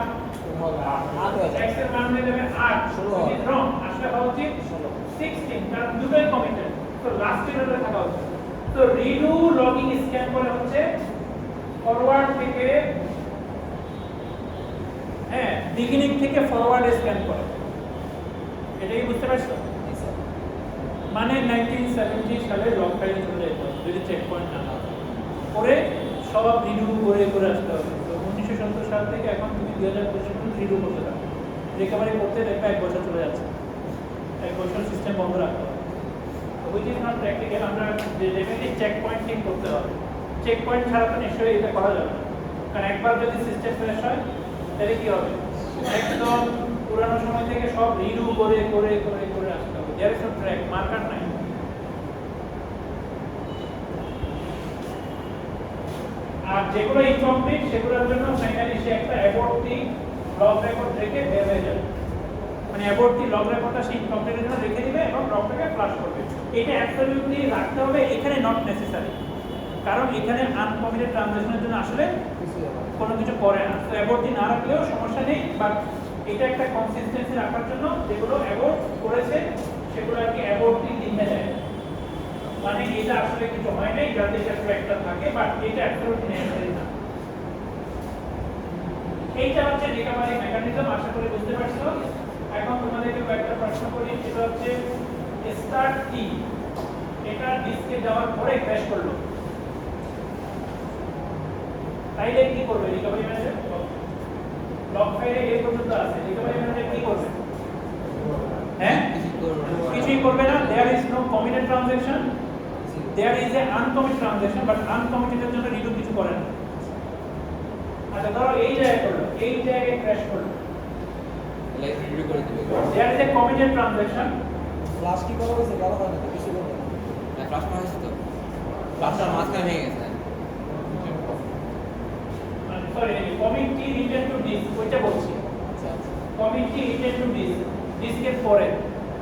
x এর মান হয়ে যাবে 8, যদি রং আসলে হওয়া উচিত 16, কারণ দুটোই কমিটেড। তো লাস্ট এরটা থাকা উচিত। তো রিডু লগিং স্ক্যান করে হচ্ছে ফরওয়ার্ড থেকে, হ্যাঁ বিগিনিং থেকে ফরওয়ার্ড স্ক্যান করে। এটা কি বুঝতে পারছো? মানে 1970 সালে লগ ফাইলে চলে যেত যদি চেক পয়েন্ট না থাকে, পরে সব রিডু করে করে আসতে হবে। তো 1970 সাল থেকে এখন তুমি 2025 পর্যন্ত রিডু করতে থাকো। রিকভারি করতে দেখবে 1 বছর চলে যাচ্ছে, 1 বছর সিস্টেম বন্ধ রাখতে হবে। Which is not practical. আমরা যে ডেফিনেটলি চেক পয়েন্ট ঠিক করতে হবে। চেক পয়েন্ট ছাড়া তো নিশ্চয়ই এটা করা যাবে না, কারণ একবার যদি সিস্টেম ক্র্যাশ হয় তাহলে কি হবে? একদম পুরানো সময় থেকে সব রিডু করে করে করে করে আসতে হবে। There is no track, marker নাই। আর যেগুলো ইনকমপ্লিট সেগুলোর জন্য ফাইনালি সে একটা অ্যাবর্টি লগ রেকর্ড রেখে বের হয়ে যাবে। মানে অ্যাবর্টি লগ রেকর্ডটা সে ইনকমপ্লিটের জন্য রেখে দিবে এবং লগটাকে ফ্লাশ করবে। এটা অ্যাবসলিউটলি রাখতে হবে, এখানে নট নেসেসারি, কারণ এখানে আনকমিটেড ট্রানজ্যাকশনের জন্য আসলে কোনো কিছু করে না। তো অ্যাবর্টি না রাখলেও সমস্যা নেই, বাট এটা একটা কনসিস্টেন্সি রাখার জন্য যেগুলো অ্যাবর্ট করেছে সেগুলো আর কি অ্যাবর্টি লিখে দেয়। মানে এটা আসলে কিছু হয় নাই, যাতে এটা একটা থাকে, বাট এটা অ্যাবসলিউটলি নেসেসারি না। এইটা হচ্ছে রিকভারি মেকানিজম। আশা করি বুঝতে পারছো। এখন তোমাদেরকে একটা প্রশ্ন করি, সেটা হচ্ছে স্টার্ট কি, এটা ডিস্কে যাওয়ার পরে ক্র্যাশ করলো, তাইলে কি করবে রিকভারি ম্যানেজার? লগ ফাইলে এই পর্যন্ত আছে, রিকভারি ম্যানেজার কি করবে? হ্যাঁ, কিছুই করবে না। There is no committed transaction, there is a uncommitted transaction, but আনকমিটেডের জন্য রিডু কিছু করে না। আচ্ছা ধরো এই জায়গায় করলো, এই জায়গায় ক্র্যাশ করলো, রিডু করে দিবে। There is a committed transaction. Flush কি করা হয়েছে? করা হয় না তো, কিছু করবে না। না ফ্লাশ করা হয়েছে তো, ফ্লাশটা মাঝখানে ভেঙে গেছে। Sorry, committed written to disk, ওইটা বলছি। আচ্ছা আচ্ছা। কমিটি রিটার্ন টু ডিস্ক, ডিস্কের পরে।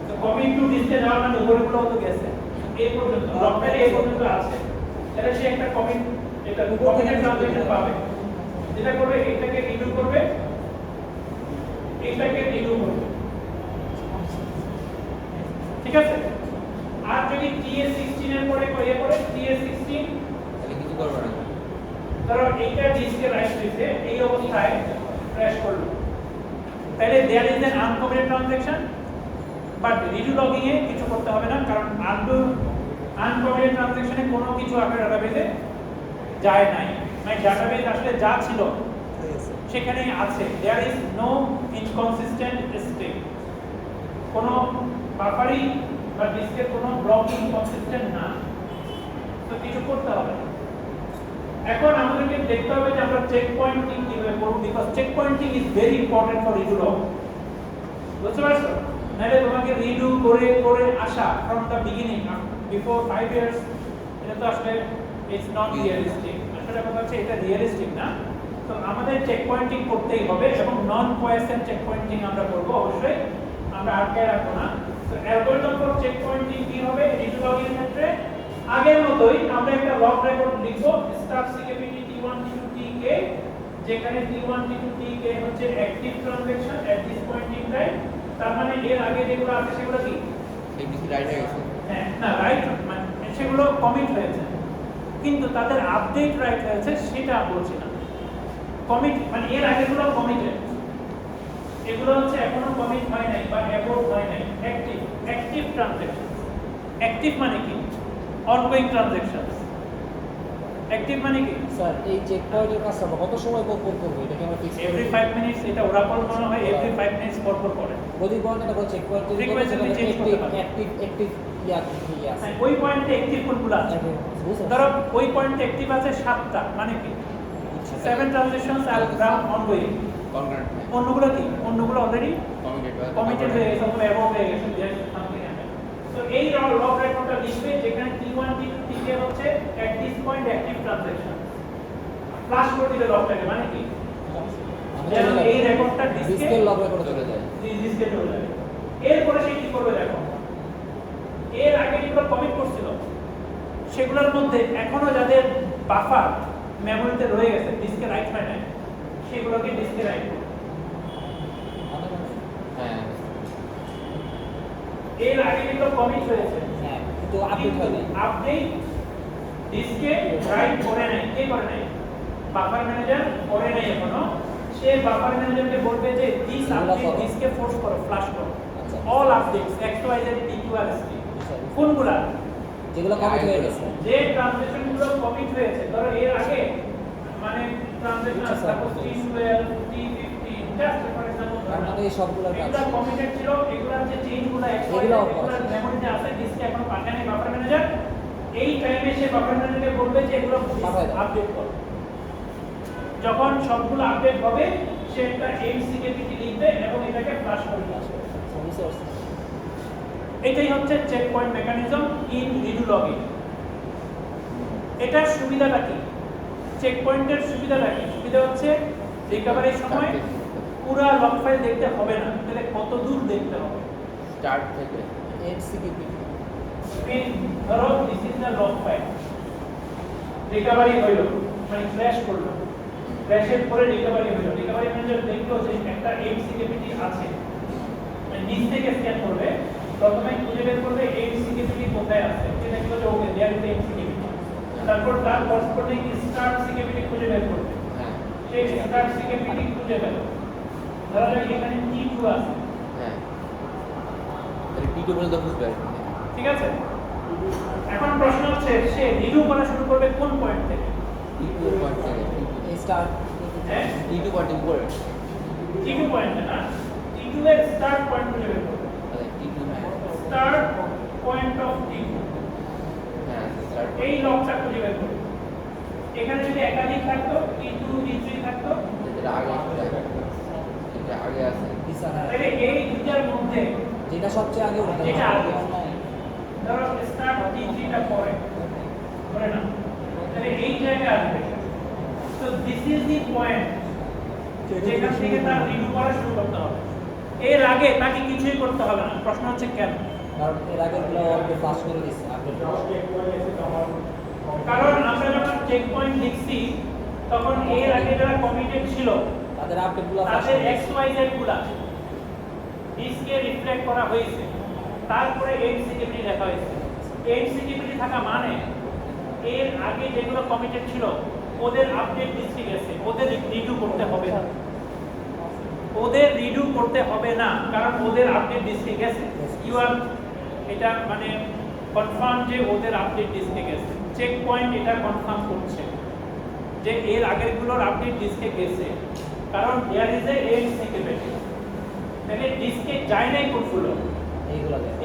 তো কমিট টু ডিস্কে যাওয়ার মানে উপরেগুলো তো গেছে, এই পর্যন্ত লগ ফাইলে এই পর্যন্ত আছে। তাহলে সে একটা কমিট, এটা কমিটেড ট্রানজ্যাকশন পাবে। যেটা করবে এটাকে রিডু করবে, এটাকে রিডু করবে, ঠিক আছে? আর যদি TS16 এর পরে ইয়ে করে TS16, তাহলে কিছু করবে না। ধরো এইটা ডিস্কে রাইট দিতে, এই অবস্থা কোথায় ক্র্যাশ করলো। তাহলে there is an uncommitted transaction, but redo logging এ কিছু করতে হবে না, কারণ আনকমিটেড ট্রানজ্যাকশনে কোনো কিছু আপনার ডাটাবেজে যায় নাই, মানে ডাটাবেজ আসলে যা ছিল সেখানেই আছে। There is no inconsistent state, কোনো বাফারি বা ডিস্কের কোনো ব্লক ইনকনসিস্টেন্ট না, তো কিছু করতে হবে না। এখন আমাদেরকে দেখতে হবে যে আমরা চেক পয়েন্টিং কিভাবে করব, because checkpointing is very important for redo log. বুঝতে পারছো? নাহলে তোমাকে রিডু করে করে আসা from the beginning before 5 years, এটা তো আসলে ইটস নট রিয়েলিস্টিক। আসলে কথা হচ্ছে এটা রিয়েলিস্টিক না। তো আমাদের চেক পয়েন্টিং করতেই হবে, এবং নন কোয়েশ্চেন চেক পয়েন্টিং আমরা করব অবশ্যই, আমরা আটকায় রাখবো না। তো অ্যালগরিদম ফর চেক পয়েন্টিং কি হবে রিডু লগের ক্ষেত্রে? আগের মতোই আমরা একটা লগ রেকর্ড লিখব স্টার্ট সিকেপিটি t1 t2 tk, যেখানে t1 t2 tk হচ্ছে active transaction at this point in time. তার মানে এর আগে যেগুলো আছে সেগুলো কি এবিসি রাইট হয়ে গেছে। হ্যাঁ না রাইট, মানে সেগুলো কমিট হয়েছে, কিন্তু তাদের আপডেট রাইট হয়েছে সেটা বলছি না। কমিট মানে এর আগেগুলো কমিটেড, এগুলো হচ্ছে এখনো কমিট হয় নাই বা অ্যাবোর্ট হয় নাই। Active, active transaction. অ্যাক্টিভ মানে কি? Ongoing transaction. অ্যাক্টিভ মানে কি? স্যার এই চেক পয়েন্টের কাজটা আমরা কত সময় পর পর করব? এটা কি আমরা ফিক্স এভরি 5 মিনিটস, এটা ওরাকল মনে হয় এভরি 5 মিনিটস পর পর করে। প্রতি পয়েন্টে আমরা চেক পয়েন্ট তৈরি করব, Frequency সেটা change করতে পারবে। অ্যাক্টিভ কি আছে। হ্যাঁ, ওই পয়েন্টে অ্যাক্টিভ কোনগুলো আছে? বুঝছেন? ধরো ওই পয়েন্টে অ্যাক্টিভ আছে 7টা, মানে কি 7 ট্রানজ্যাকশনস আর গ্রাউন্ড অনগোয়িং। কনগ্রেন্ট অন্যগুলো কি? অন্যগুলো অলরেডি কমিটেড হয়ে গেছে অথবা অ্যাবভ হয়ে গেছে, দেয়ার ইজ সামথিং হ্যাপেন। তো এই লগ রেকর্ডটা লিখবে যেখানে t1 t2 tk হচ্ছে at this point active transaction. Flush করে দিলে লগটাকে, মানে কি যেন এই রেকর্ডটা ডিসকের লগ রেকর্ডে চলে যায়। ডিসকে চলে যাবে। এরপরে সে কি করবে দেখো, এর আগে যেগুলো কমিট করছিল সেগুলোর মধ্যে এখনো যাদের বাফার মেমোরিতে রয়ে গেছে, ডিসকে রাইট হয় না, সেগুলোকে ডিসকে রাইট করবে। হ্যাঁ এর আগে যেগুলো কমিট হয়েছে হ্যাঁ, কিন্তু আপডেট হয় না। আপডেট ডিসকে রাইট করে নাই, কে করে নাই? বাফার ম্যানেজার করে নাই এখনো। সে বাফার ম্যানেজারকে বলবে যে দিস আপডেট ডিসকে ফোর্স করো, ফ্লাশ করো অল আপডেটস xyz t2rt। কোনগুলা? যেগুলো কমিট হয়ে গেছে। যে ট্রানজ্যাকশনগুলো কমিট হয়েছে, ধরো এর আগে মানে transaction suppose t12 t15 just for example তার মানে এই সবগুলোর কাজ এগুলা কমিটেড ছিল, এগুলার যে চেইনগুলো এগুলাও এগুলার মেমোরিতে আছে, ডিসকে এখনো পাঠায় নাই বাফার ম্যানেজার। এই টাইমে সে বাফার ম্যানেজারকে বলবে যে এগুলো পাঠায় দাও। আপডেট করো। যখন সবগুলো আপডেট হবে সে একটা mckpt লিখবে এবং এটাকে ফ্লাশ করে দিবে। এটাই হচ্ছে checkpoint mechanism in redo logging. এটার সুবিধাটা কি? চেক পয়েন্টের সুবিধাটা কি? সুবিধা হচ্ছে রিকভারির সময় পুরো লগ ফাইল দেখতে হবে না, তাহলে কত দূর দেখতে হবে? স্টার্ট থেকে এনসিপিপি ধরো this is the log file, recovery হইল মানে ক্র্যাশ করলো, ক্র্যাশের পরে রিকভারি হইল, রিকভারি ম্যানেজার দেখলো যে একটা mckpt আছে, মানে নিচ থেকে স্ক্যান করবে, প্রথমে খুঁজে বের করবে mckpt কোথায় আছে, সে দেখলো যে ওকে দেয়ার ইজ mckpt, তারপর তার করেসপন্ডিং স্টার্ট ckpt খুঁজে বের করবে, হ্যাঁ সেই স্টার্ট ckpt খুঁজে বের, ধরা যাক এখানে t2 আছে, হ্যাঁ তাহলে টি2 পর্যন্ত বুঝবে। ঠিক আছে? এখন প্রশ্ন হচ্ছে সে রিভিউ করা শুরু করবে কোন পয়েন্ট থেকে? টি2 পয়েন্ট থেকে স্টার্ট হ্যাঁ টি2 পয়েন্ট উপরে t2 পয়েন্ট না, t2 এর স্টার্ট পয়েন্ট খুঁজে বের করবে, তাহলে টি2 স্টার্ট পয়েন্ট অফ t2, হ্যাঁ স্টার্ট এই লগটা খুঁজে বের করবে। এখানে যদি একাধিক থাকতো t2 t3 থাকতো, যেটা আগে এটা আগে আছে তাহলে এই দুটার মধ্যে যেটা সবচেয়ে আগে ওঠে যেটা আগে, ধরো স্টার্ট t3 টা পরে ধরে না, তাহলে এই জায়গায় আসবে। তো দিস ইজ দি পয়েন্ট যেখান থেকে তার রিভিউ করা শুরু করতে হবে। এর আগে তাকে কিছুই করতে হবে না। প্রশ্ন হচ্ছে কেন? কারণ এর আগে গুলো অলরেডি পাস করে দিয়েছে আপডেট। কারণ আমরা যখন চেক পয়েন্ট লিখছি তখন এর আগে যারা কমিটেড ছিল তাদের আপডেট গুলো তাদের xyz গুলা ডিসকে রিফ্লেক্ট করা হয়েছে, তারপরে mckpt লেখা হয়েছে। mckpt থাকা মানে এর আগে যেগুলো কমিটেড ছিল ওদের আপডেট ডিস্কে গেছে, ওদের রিডু করতে হবে না, ওদের রিডু করতে হবে না, কারণ ওদের আপডেট ডিস্কে গেছে। ইউ আর এটা মানে কনফার্ম যে ওদের আপডেট ডিস্কে গেছে। চেক পয়েন্ট এটা কনফার্ম করছে যে এর আগেরগুলোর আপডেট ডিস্কে গেছে, কারণ there is a end security. তাহলে ডিস্কে যায় নাই কোনগুলো,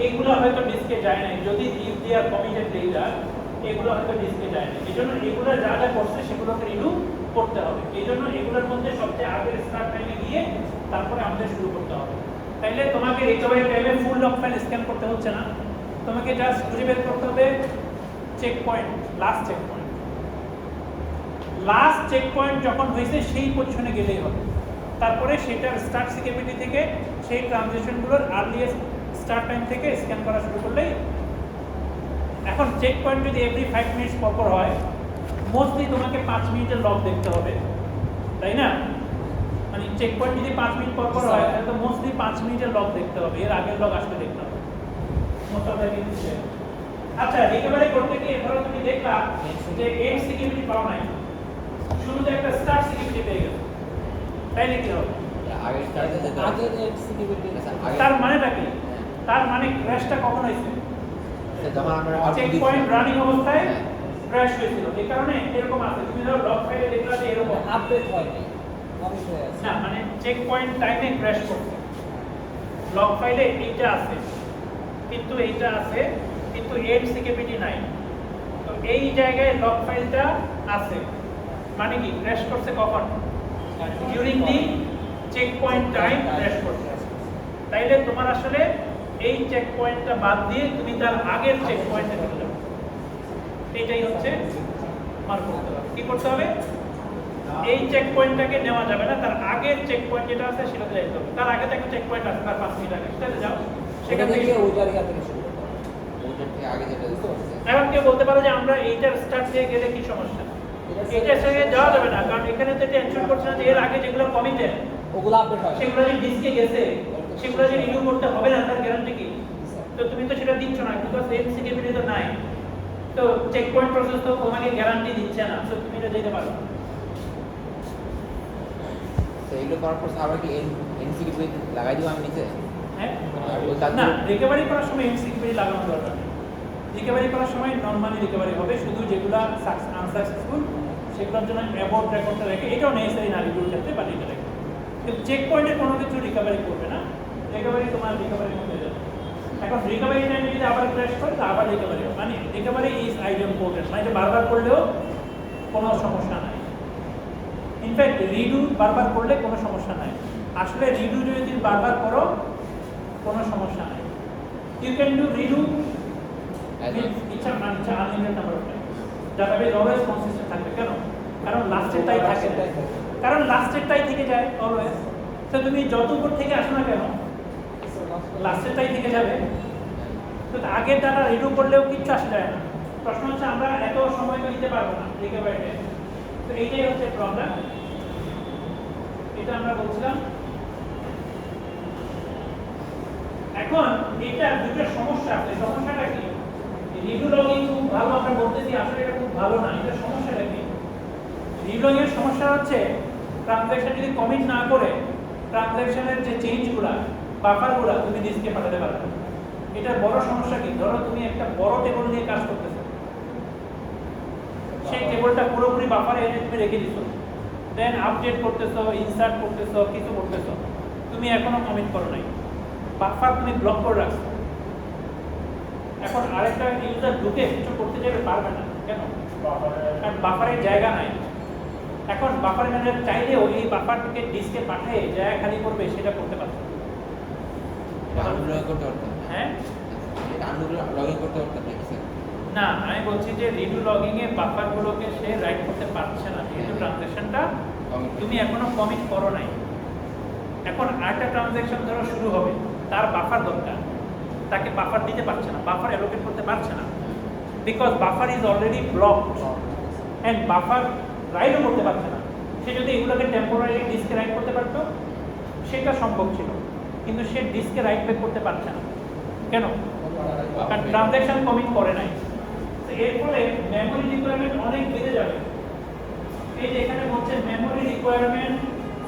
এইগুলো হয়তো ডিস্কে যায় নাই, যদি if they are committed later এগুলো হয়তো ডিস্কে যায় না। এইজন্য এগুলো যা যা করছে সেগুলোকে রিডু করতে হবে। এইজন্য এগুলোর মধ্যে সবচেয়ে আগের স্টার্ট টাইমে গিয়ে তারপরে আমাদের শুরু করতে হবে। তাইলে তোমাকে রিকভারি টাইমে ফুল লক ফাইল স্ক্যান করতে হচ্ছে না, তোমাকে জাস্ট খুঁজে বের করতে হবে checkpoint, last checkpoint. Last checkpoint যখন হয়েছে সেই পজিশনে গেলেই হবে। তারপরে সেটার স্টার্ট সিকিউরিটি থেকে সেই ট্রানজিশনগুলোর আর্লিয়েস্ট স্টার্ট টাইম থেকে স্ক্যান করা শুরু করলেই। এখন চেক পয়েন্ট যদি এভরি 5 মিনিটস পর হয়, মোস্টলি তোমাকে 5 মিনিটের লগ দেখতে হবে, তাই না? মানে চেক পয়েন্ট যদি 5 মিনিট পর হয় তাহলে তো মোস্টলি 5 মিনিটের লগ দেখতে হবে, এর আগের লগ আসলে দেখতে হবে। আচ্ছা, রিকভারি করতে গিয়ে ধরো তুমি দেখলা যে এন্ড সিকিউরিটি পাও নাই, শুরুতে একটা স্টার্ট সিকিউরিটি পেয়ে গেছো, তাইলে কি হবে? আগে স্টার্টে যেতে আগে সিকিউরিটি তার মানেটা কি? তার মানে ক্র্যাশটা কখন হয়েছে? যখন আমরা চেক পয়েন্ট রানিং অবস্থায় ক্র্যাশ হয়েছিল। এই কারণে এরকম আছে, তুমি ধরো লগ ফাইলে দেখলা যে এরকম আপডেট হয়নি, কমিট হয়ে আছে। না, মানে চেক পয়েন্ট টাইমে ক্র্যাশ করছে। লগ ফাইলে এইটা আছে, কিন্তু এইটা আছে, কিন্তু এন্ড সিকিউরিটি নাই। তো এই জায়গায় লগ ফাইলটা আছে, মানে কি ক্র্যাশ করছে কখন? During the checkpoint time crash করছে। তাইলে তোমার আসলে এই চেক পয়েন্টটা বাদ দিয়ে তুমি তার আগের চেক পয়েন্টে চলে যাও। এইটাই হচ্ছে মার্ক করতে হবে। কি করতে হবে? এই চেক পয়েন্টটাকে নেওয়া যাবে না, তার আগের চেক পয়েন্ট যেটা আছে সেটাতে যাইতে হবে। তার আগে তো একটা চেক পয়েন্ট আছে, তার 5 মিনিট আগে, সেটাতে যাও। সেখান থেকে ওই জায়গা থেকে শুরু করতে হবে। ওটার থেকে আগে যেটা এখন কেউ বলতে পারো যে আমরা এইটার স্টার্ট দিয়ে গেলে কি সমস্যা? এইটার সঙ্গে যাওয়া যাবে না, কারণ এখানে তো টেনশন করছে না যে এর আগে যেগুলো কমিটেড ওগুলো আপডেট হয়। সেগুলো যে ডিস্কে গেছে সেগুলো যে রিনিউ করতে হবে না, তার গ্যারান্টি কি? তো তুমি তো সেটা দিচ্ছ না, বিকজ এর সিকিউরিটি তো নাই। তো চেক পয়েন্ট প্রসেস তো তোমাকে গ্যারান্টি দিচ্ছে না, তো তুমি এটা যেতে পারো। সেইগুলো করার পর আবার কি এনসিকিউরিটি লাগাই দিব আমি নিচে? হ্যাঁ, আর ওই কাজ না, রিকভারি করার সময় এমসিকিউরিটি লাগানো দরকার নেই। রিকভারি করার সময় নরমালি রিকভারি হবে, শুধু যেগুলো আনসাকসেসফুল সেগুলোর জন্য অ্যাবাউট রেকর্ডটা রেখে, এটাও নেসেসারি না রিভিউর ক্ষেত্রে, বাট এটা রেখে। কিন্তু চেক পয়েন্টে কোনো কিছু রিকভারি করবে না, রিকভারি তোমার রিকভারির মধ্যে যাবে। এখন রিকভারি টাইমে যদি আবার ক্র্যাশ করে তা আবার রিকভারি হবে, মানে রিকভারি ইজ আইডিয়াল ইম্পর্টেন্ট, মানে এটা বারবার করলেও কোনো সমস্যা নাই। ইনফ্যাক্ট রিডু বারবার করলে কোনো সমস্যা নাই। আসলে রিডু যদি তুমি বারবার করো কোনো সমস্যা নাই। ইউ ক্যান ডু রিডু ইচ্ছা unlimited number of time, database always consistent থাকবে। কেন? কারণ লাস্টের টাই থাকে, কারণ লাস্টের টাই থেকে যায় অলওয়েজ। তো তুমি যত উপর থেকে আসো না কেন লাস্টের টাই থেকে যাবে। তো আগের ডাটা রিডু করলেও কিচ্ছু আসে যায় না। প্রশ্ন হচ্ছে আমরা এত সময় তো দিতে পারবো না রিকভারিতে। তো এইটাই হচ্ছে প্রবলেম, এটা আমরা বলছিলাম। এখন এটা দুটো সমস্যা আছে। সমস্যাটা কি? রিভিউ লগিং খুব ভালো আমরা বলতেছি, আসলে এটা খুব ভালো না। এটা সমস্যাটা কি? রিভিউ লগিং এর সমস্যা হচ্ছে ট্রানজ্যাকশন যদি কমিট না করে ট্রানজ্যাকশনের যে চেঞ্জগুলো বাফারগুলো তুমি ডিস্কে পাঠাতে পারবে না। এটার বড় সমস্যা কি? ধরো তুমি একটা বড় টেবিল নিয়ে কাজ করতেছো, সেই টেবিলটা পুরোপুরি বাফারে এনে তুমি রেখে দিছো, দেন আপডেট করতেছো, ইনসার্ট করতেছো, কিছু করতেছো, তুমি এখনো কমিট করো নাই, বাফার তুমি ব্লক করে রাখছো। এখন আরেকটা ইউজার ঢুকে কিছু করতে যাবে পারবে না। কেন? কারণ বাফারের জায়গা নাই। এখন বাফার ম্যানেজার চাইলেও এই বাফারটাকে ডিস্কে পাঠিয়ে জায়গা খালি করবে সেটা করতে পারছে আনলগ করতে পারতাম। হ্যাঁ, এটা আনলগ লগইন করতে পারতাম নাকি স্যার? না, আমি বলছি যে রিডু লগিং এ বাফারগুলোকে সে রাইট করতে পারছে না, যেহেতু ট্রানজ্যাকশনটা তুমি এখনো কমিট করো নাই। এখন আরেকটা ট্রানজ্যাকশন ধরো শুরু হবে, তার বাফার দরকার, তাকে বাফার দিতে পারছে না, বাফার অ্যালোকেট করতে পারছে না, because buffer is already blocked and buffer রাইটও করতে পারছে না। সে যদি এগুলোকে টেম্পোরারি ডিস্কে রাইট করতে পারতো সেটা সম্ভব ছিল, কিন্তু সে ডিস্কে রাইট ব্যাক করতে পারছে না। কেন? কারণ ট্রানজ্যাকশন কমিট করে নাই। তো এর ফলে মেমোরি রিকোয়ারমেন্ট অনেক বেড়ে যাবে। এই যে এখানে বলছে মেমোরি রিকোয়ারমেন্ট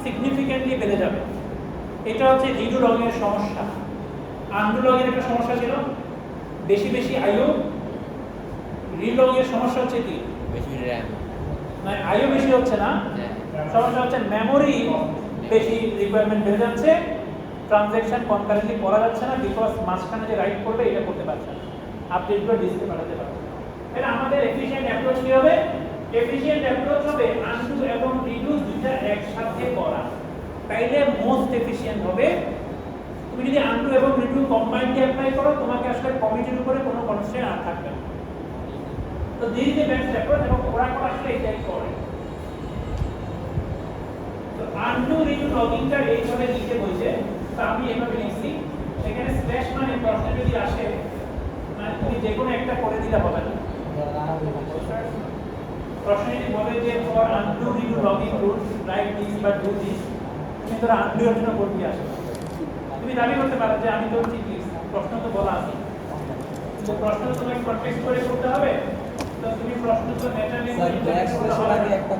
সিগনিফিক্যান্টলি বেড়ে যাবে। এটা হচ্ছে রিডু লগের সমস্যা। আনডু লগের একটা সমস্যা ছিল বেশি বেশি আইও, রিলগের সমস্যা হচ্ছে কি বেশি র্যাম। মানে আইও বেশি হচ্ছে না, সমস্যা হচ্ছে মেমোরি বেশি রিকোয়ারমেন্ট বেড়ে যাচ্ছে, ট্রানজ্যাকশন কনকারেন্টলি করা যাচ্ছে না, বিকজ মাঝখানে যে রাইট করবে এটা করতে পারছে না, আপডেটগুলো ডিসপ্লে পাঠাতে পারছে না। এটা আমাদের এফিশিয়েন্ট অ্যাপ্রোচ কি হবে? এফিশিয়েন্ট অ্যাপ্রোচ হবে আনডু এবং রিডু দুইটা একসাথে করা, তাইলে মোস্ট এফিশিয়েন্ট হবে। তুমি যদি আনডু এবং রিডু কম্বাইন্ডলি অ্যাপ্লাই করো, তোমাকে আসলে কমিটির উপরে কোনো কনস্ট্রেন্ট আর থাকবে না। তো this is the best approach, এবং ওরা আসলে এটাই করে। তো আনডু রিডু লগিংটা এইভাবে লিখে বলছে, তো আমি এভাবে লিখছি, এখানে স্ল্যাশ মানে প্রশ্ন যদি আসে, মানে তুমি যে কোনো একটা করে দিলে হবে না। প্রশ্ন যদি বলে যে for undo redo logging rule right this বা ডু দিস, তুমি ধরো আনডু এর জন্য করবি আসে, তুমি দাবি করতে পারো যে আমি তো ঠিক লিখছি, প্রশ্ন তো বলা আছে, তো প্রশ্ন তো তোমাকে কনটেক্সট করে করতে হবে। তো তুমি প্রশ্ন তো ন্যাচারালি একটা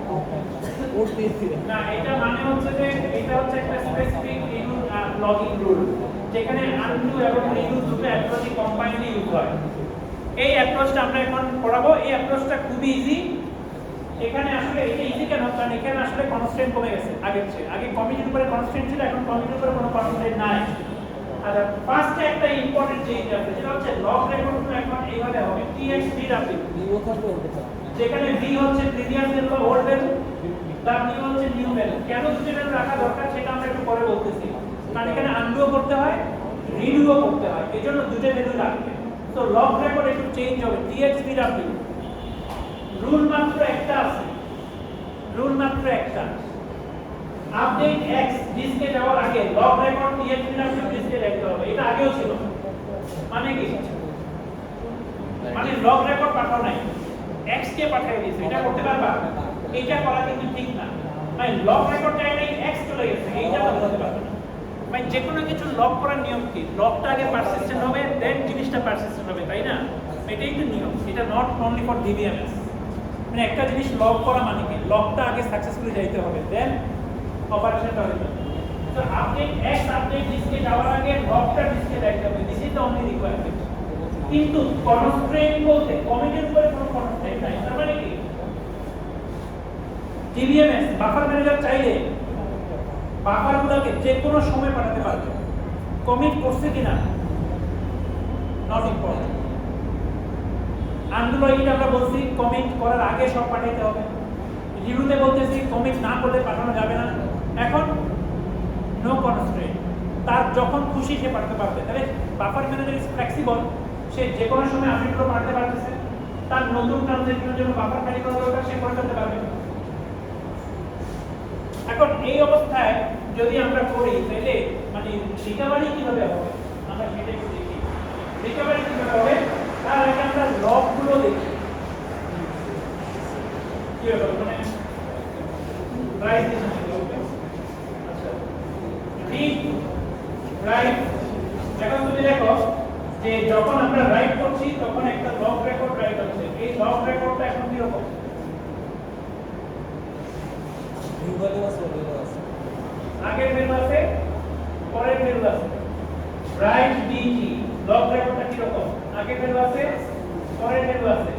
কোড দিয়েছি না, এটা মানে হচ্ছে যে এটা হচ্ছে একটা স্পেসিফিক রিডু লগিং রুল, যেখানে আনডু এবং রিডু দুটো অ্যাপ্রোচই কম্বাইনলি ইউজ হয়। এই অ্যাপ্রোচটা আমরা এখন পড়াবো। এই অ্যাপ্রোচটা খুবই ইজি। এখানে আসলে এটা ইজি কেন? কারণ এখানে আসলে কনস্ট্রেন্ট কমে গেছে আগের চেয়ে। আগে কমিটির উপরে কনস্ট্রেন্ট ছিল, এখন কমিটির উপরে কোনো কনস্ট্রেন্ট নাই। আচ্ছা, ফার্স্টে একটা ইম্পর্টেন্ট চেঞ্জ আছে, যেটা হচ্ছে লগ রেকর্ডগুলো এখন এইভাবে হবে TXT W, যেখানে V হচ্ছে প্রিভিয়াস ভ্যালু বা ওল্ড ভ্যালু, W হচ্ছে নিউ ভ্যালু। কেন দুটো ভ্যালু রাখা দরকার সেটা আমরা একটু পরে বলতেছি, কারণ এখানে আনডুও করতে হয়, রিডুও করতে হয়, এজন্য দুটো ভ্যালু রাখবে। তো লগ রেকর্ড একটু চেঞ্জ হবে TXT W। রুল মাত্র একটা আছে, রুল মাত্র একটা, আপডেট x ডিস্কে যাওয়ার আগে লগ রেকর্ড TXT W ডিস্কে রাখতে হবে। এটা আগেও ছিল, মানে কি? মানে লগ রেকর্ড পাঠাও নাই, x কে পাঠিয়ে দিয়েছে, এটা করতে পারবা? এটা করা কিন্তু ঠিক না। মানে লগ রেকর্ড চাই নাই, x চলে গেছে, এইটা তো করতে পারবে না। মানে যে কোনো কিছু লগ করার নিয়ম কি? লগটা আগে পারসিস্টেন্ট হবে, দেন জিনিসটা পারসিস্টেন্ট হবে, তাই না? এটাই তো নিয়ম। এটা নট অনলি ফর DBMS। মানে একটা জিনিস লগ করা মানে কি? লগটা আগে সাকসেসফুলি যাইতে হবে, দেন অপারেশনটা হবে। তো আপডেট x আপডেট ডিস্কে যাওয়ার আগে লগটা ডিস্কে রাখতে হবে, this is the only requirement. কিন্তু কনস্ট্রেন্ট বলতে কমিটির উপরে কোনো কনস্ট্রেন্ট নাই। তার মানে কি? DBMS বাফার ম্যানেজার চাইলে বাফারগুলোকে যে কোনো সময় পাঠাতে পারবে। কমিট করছে কিনা নট ইম্পর্টেন্ট। আনডু লগিংটা আমরা বলছি কমিট করার আগে সব পাঠাইতে হবে। রিভিউতে বলতেছি কমিট না করলে পাঠানো যাবে না। এখন নো কনস্ট্রেন্ট, তার যখন খুশি সে পাঠাতে পারবে। তাহলে বাফার ম্যানেজার ইজ ফ্লেক্সিবল, সে যে কোনো সময় আপডেটগুলো পাঠাতে পারতেছে। তার নতুন ট্রানজ্যাকশনের জন্য বাফার খালি করা দরকার, সে করে ফেলতে পারবে। এখন এই অবস্থায় যদি আমরা করি, তাহলে মানে রিকভারি কিভাবে হবে আমরা সেটা একটু দেখি। রিকভারি কিভাবে হবে তার আগে আমরা লগগুলো দেখি। কি হবে মানে রাইট দিন হবে। আচ্ছা, রিড রাইট। এখন তুমি দেখো যে যখন আমরা রাইট করছি তখন একটা লগ রেকর্ড রাইট হচ্ছে। এই লগ রেকর্ডটা এখন কি রকম? আগের ভ্যালু আছে, পরের ভ্যালু আছে। রাইট ডিটি লগ রেকর্ডটা কি রকম? আগের ভ্যালু আছে, পরের ভ্যালু আছে।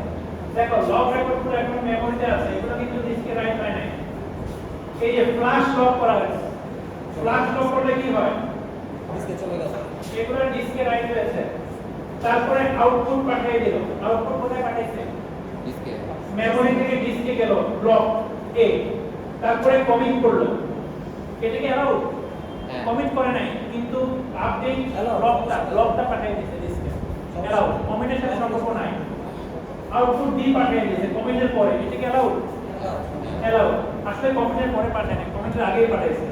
দেখো লগ রেকর্ডগুলো এখন মেমোরিতে আছে, এগুলো কিন্তু ডিস্কে রাইট হয় নাই। এই যে ফ্ল্যাশ লগ করা হয়েছে, ফ্ল্যাশ লগ করলে কি হয়? ডিস্কে চলে গেছে, এগুলো ডিস্কে রাইট হয়েছে। তারপরে আউটপুট পাঠিয়ে দিল। আউটপুট কোথায় পাঠাইছে? ডিস্কে। মেমোরি থেকে ডিস্কে গেল ব্লক এ, তারপরে কমিট করলো। এটা কি অ্যালাউড? কমিট করে নাই, কিন্তু আপডেট ব্লকটা পাঠিয়ে দিয়েছে ডিস্কে, অ্যালাউড। কমিটের সাথে সম্পর্ক নাই। আউটপুট ডি পাঠিয়ে দিয়েছে কমিটের পরে, এটা কি অ্যালাউড? অ্যালাউড। আসলে কমিটের পরে পাঠায় নাই, কমিটের আগেই পাঠাইছে,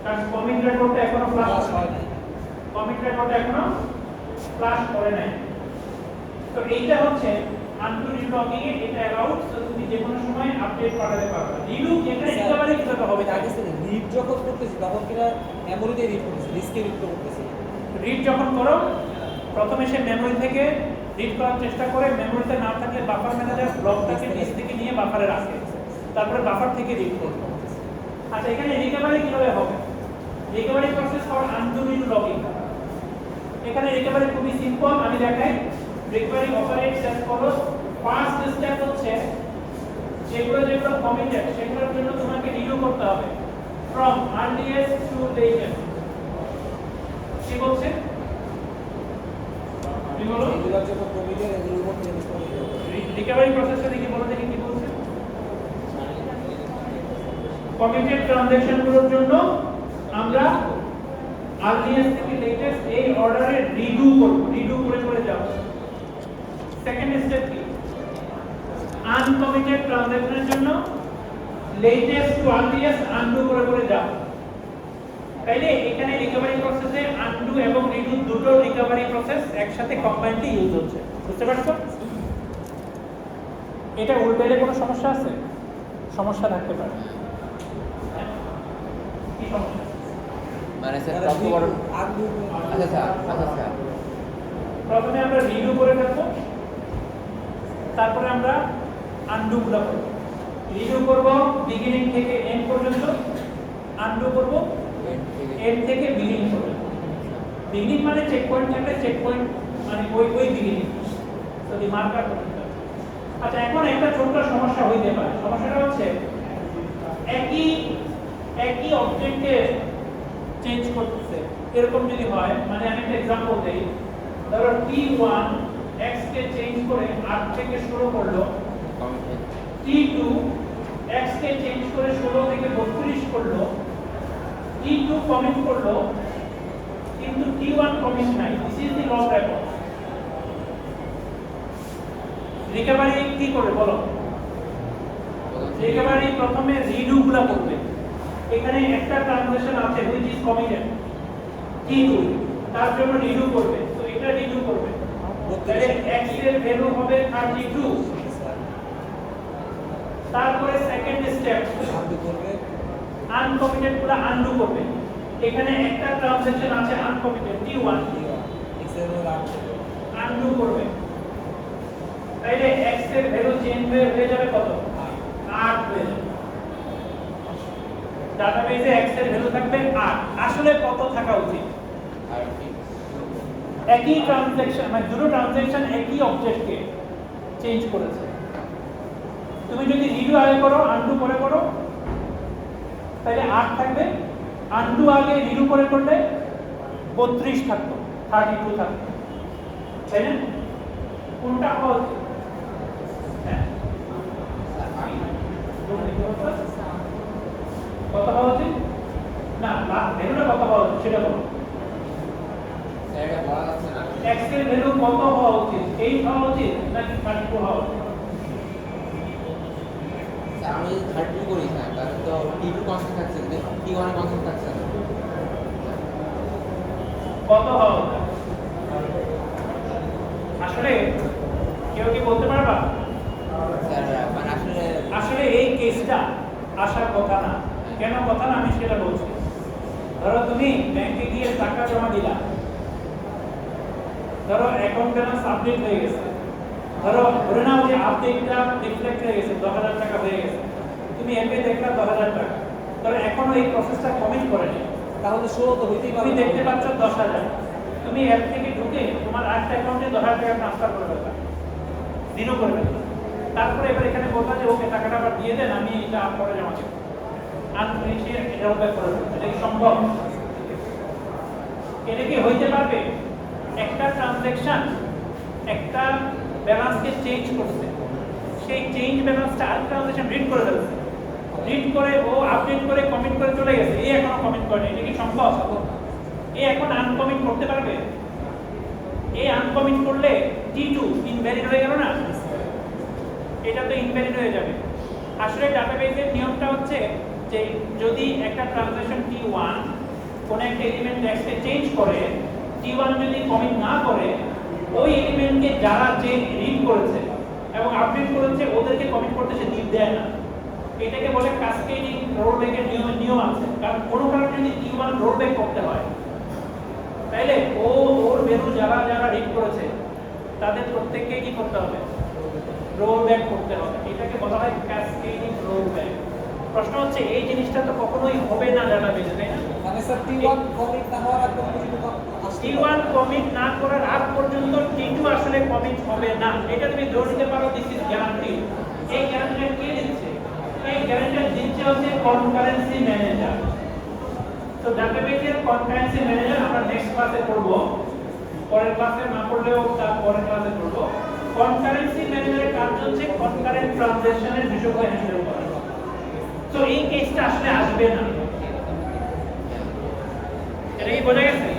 কারণ কমিট রেকর্ডটা এখনো ফ্লাশ হয় নাই। কমিট রেকর্ডটা এখনো ফ্লাশ করে নাই। তো এইটা হচ্ছে আনডু রিড লগিং এ এটা অ্যালাউড। সো তুমি যে কোনো সময় আপডেট পাঠাতে পারবে। রিডু এখানে রিকভারি কিভাবে হবে? আগে থেকে রিড যখন করতেছি তখন কিনা মেমোরিতে রিড করতেছি, ডিস্কে রিড করতেছি। রিড যখন করো প্রথমে সে মেমোরি থেকে রিড করার চেষ্টা করে, মেমোরিতে না থাকলে বাফার ম্যানেজার ব্লকটাকে ডিস্ক থেকে নিয়ে বাফারে রাখে। তারপরে বাফার থেকে রিড করব। আচ্ছা, এখানে রিকভারি কিভাবে হবে? Recovery process for undo read logging. এখানে রিকভারি খুবই সিম্পল, আমি দেখাই। Recovery operates as follows. First step হচ্ছে যেগুলো কমিটেড সেগুলোর জন্য তোমাকে রিডিউ করতে হবে ফ্রম আর্লিয়েস্ট টু লেটেস্ট। কি বলছে? কি বলো? এগুলোর জন্য কমিটেড, এগুলোর উপর চেঞ্জ করে দিতে হবে। রিকভারি প্রসেসটা দেখি, বলো দেখি কি বলছে। কমিটেড ট্রানজ্যাকশনগুলোর জন্য আমরা আর্লিয়েস্ট থেকে লেটেস্ট এই অর্ডারে রিডিউ করব, রিডিউ করে যাব। সেকেন্ড স্টেপ কি? আনকমিটেড ট্রানজ্যাকশনের জন্য লেটেস্ট টু আর্লিয়েস্ট আনডু করে যাব। তাইলে এখানে রিকভারি প্রসেসে আনডু এবং রিডু দুটো রিকভারি প্রসেস একসাথে কম্বাইন্ডলি ইউজ হচ্ছে, বুঝতে পারছো? এটা উল্টাইলে কোনো সমস্যা আছে? সমস্যা থাকতে পারে। কি সমস্যা? মানে স্যার কত বড় আচ্ছা স্যার, আচ্ছা স্যার, প্রথমে আমরা রিডু করে থাকবো, তারপরে আমরা আনডু গুলো করব। রিডু করব বিগিনিং থেকে এন্ড পর্যন্ত, আনডু করব এন্ড থেকে বিগিনিং পর্যন্ত। বিগিনিং মানে চেক পয়েন্ট থাকলে চেক পয়েন্ট মানে ওই বিগিনিং যদি মার্কার করতে হবে। আচ্ছা, এখন একটা ছোট সমস্যা হইতে পারে। সমস্যাটা হচ্ছে একই অবজেক্টকে চেঞ্জ করতেছে, এরকম যদি হয়, মানে আমি একটা एग्जांपल দেই। ধরো t1 x কে চেঞ্জ করে 8 থেকে শুরু করলো, t2 x কে চেঞ্জ করে 16 থেকে 32 করলো, t2 কমিট করলো কিন্তু t1 কমিট নাই। This is the loss record. Recovery কি করবে বলো? রিকভারি প্রথমে রিডু গুলো করবে। এখানে একটা ট্রানজাকশন আছে হুইচ ইজ কমিটেড t2, তার জন্য রিডু করবে। তো এটা রিডু করবে, তাহলে x এর ভ্যালু হবে 32। তারপরে সেকেন্ড স্টেপ আনডু করবে, আনকমিটেড গুলো আনডু করবে। এখানে একটা ট্রানজাকশন আছে আনকমিটেড t1, x এর উপর আনডু করবে। তাইলে x এর ভ্যালু চেঞ্জ হয়ে যাবে কত? 8 হয়ে যাবে। ডাটাবেসে x এর ভ্যালু থাকবে 8। আসলে কত থাকা উচিত? আর কি একই ট্রানজাকশন মানে দুটো ট্রানজাকশন একই অবজেক্টকে চেঞ্জ করেছে। তুমি যদি রিডু আগে করো আনডু করে করো তাহলে 8 থাকবে, আনডু আগে রিডু করে করলে 32 থাকতো, 32 থাকতো, তাই না? কোনটা হওয়া উচিত? হ্যাঁ, কত হওয়া উচিত? না, ভ্যালুটা কত হওয়া উচিত সেটা বলো। স্যার এটা বলা যাচ্ছে না। x এর ভ্যালু কত হওয়া উচিত? 8 হওয়া উচিত নাকি 32 হওয়া উচিত? স্যার আমি 30 করি স্যার, তাহলে তো t2 কনস্ট্যান্ট থাকছে, কিন্তু t1 কনস্ট্যান্ট থাকছে না। কত হওয়া উচিত? আসলে কেউ কি বলতে পারবা? স্যার মানে আসলে এই কেসটা আসার কথা না। কেন কথা না আমি সেটা বলছি। ধরো তুমি ব্যাংকে গিয়ে টাকা জমা দিলা, ধরো অ্যাকাউন্ট ব্যালেন্স আপডেট হয়ে গেছে, ধরে নাও যে আপডেটটা রিফ্লেক্ট হয়ে গেছে, 10,000 টাকা হয়ে গেছে, তুমি অ্যাপে দেখলা 10,000 টাকা, ধরো এখনো এই প্রসেসটা কমিট করেনি, তাহলে 16 তো হইতেই পারে। তুমি দেখতে পাচ্ছ 10,000, তুমি অ্যাপ থেকে ঢুকে তোমার আরেকটা অ্যাকাউন্টে 10,000 টাকা ট্রান্সফার করে দেবা, দিনও করে দেবা। তারপরে এবার এখানে বলবা যে ওকে টাকাটা আবার দিয়ে দেন, আমি এটা পরে জমা দেব, আর সে এটা ব্যাক করে দেবে। এটা কি সম্ভব? এটা কি হইতে পারবে? একটা ট্রানজ্যাকশন একটা ব্যালেন্সকে চেঞ্জ করছে, সেই চেঞ্জ ব্যালেন্সটা আর ট্রানজ্যাকশন রিড করে ফেলছে, রিড করে ও আপডেট করে কমিট করে চলে গেছে, এই এখনো কমিট করেনি। এটা কি সম্ভব? এই এখন আনকমিট করতে পারবে? এই আনকমিট করলে t2 ইনভ্যালিড হয়ে গেল না, এটা তো ইনভ্যালিড হয়ে যাবে। আসলে ডাটাবেসের নিয়মটা হচ্ছে যে যদি একটা ট্রানজ্যাকশন t1 কোন একটা এলিমেন্ট x কে চেঞ্জ করে, t1 যদি কমিট না করে, ওই এলিমেন্টকে যারা যে রিড করেছে এবং আপডেট করেছে ওদেরকে কমিট করতে সে দিতে দেয় না। এটাকে বলে ক্যাসকেডিং রোলব্যাকের নিয়ম আছে। কারণ কোনো কারণে যদি t1 রোলব্যাক করতে হয়, তাইলে ওর ভ্যালু যারা রিড করেছে তাদের প্রত্যেককে কি করতে হবে? রোলব্যাক করতে হবে। এটাকে বলা হয় ক্যাসকেডিং রোলব্যাক। প্রশ্ন হচ্ছে এই জিনিসটা তো কখনোই হবে না ডাটাবেসে, তাই না? মানে স্যার T1 কমিট না হওয়ার আগ পর্যন্ত T1 কমিট না করার আগ পর্যন্ত T2 আসলে কমিট হবে না। এটা তুমি ধরে নিতে পারো দিস ইজ গ্যারান্টি। এই গ্যারান্টিটা কে দিচ্ছে? এই গ্যারান্টিটা দিচ্ছে হচ্ছে কনকারেন্সি ম্যানেজার। তো ডাটাবেসের কনকারেন্সি ম্যানেজার আমরা নেক্সট ক্লাসে পড়ব, পরের ক্লাসে না পড়লেও তার পরের ক্লাসে পড়ব। কনকারেন্সি ম্যানেজারের কাজ হচ্ছে কনকারেন্ট ট্রানজাকশনের বিষয়গুলো হ্যান্ডেল করা। তো এই কেসটা আসলে আসবে না। এটা কি বোঝা গেছে?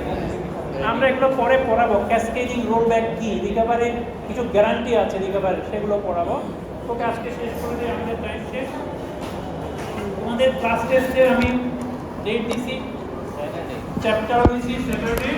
আমরা এগুলো পরে পড়াবো, ক্যাসকেডিং রোলব্যাক কি, রিকভারির কিছু গ্যারান্টি আছে রিকভারির, সেগুলো পড়াবো। ওকে, আজকে শেষ করে দিই, আমাদের টাইম শেষ। তোমাদের ক্লাস টেস্টে আমি ডেট দিছি, চ্যাপ্টার দিছি স্যাটারডে।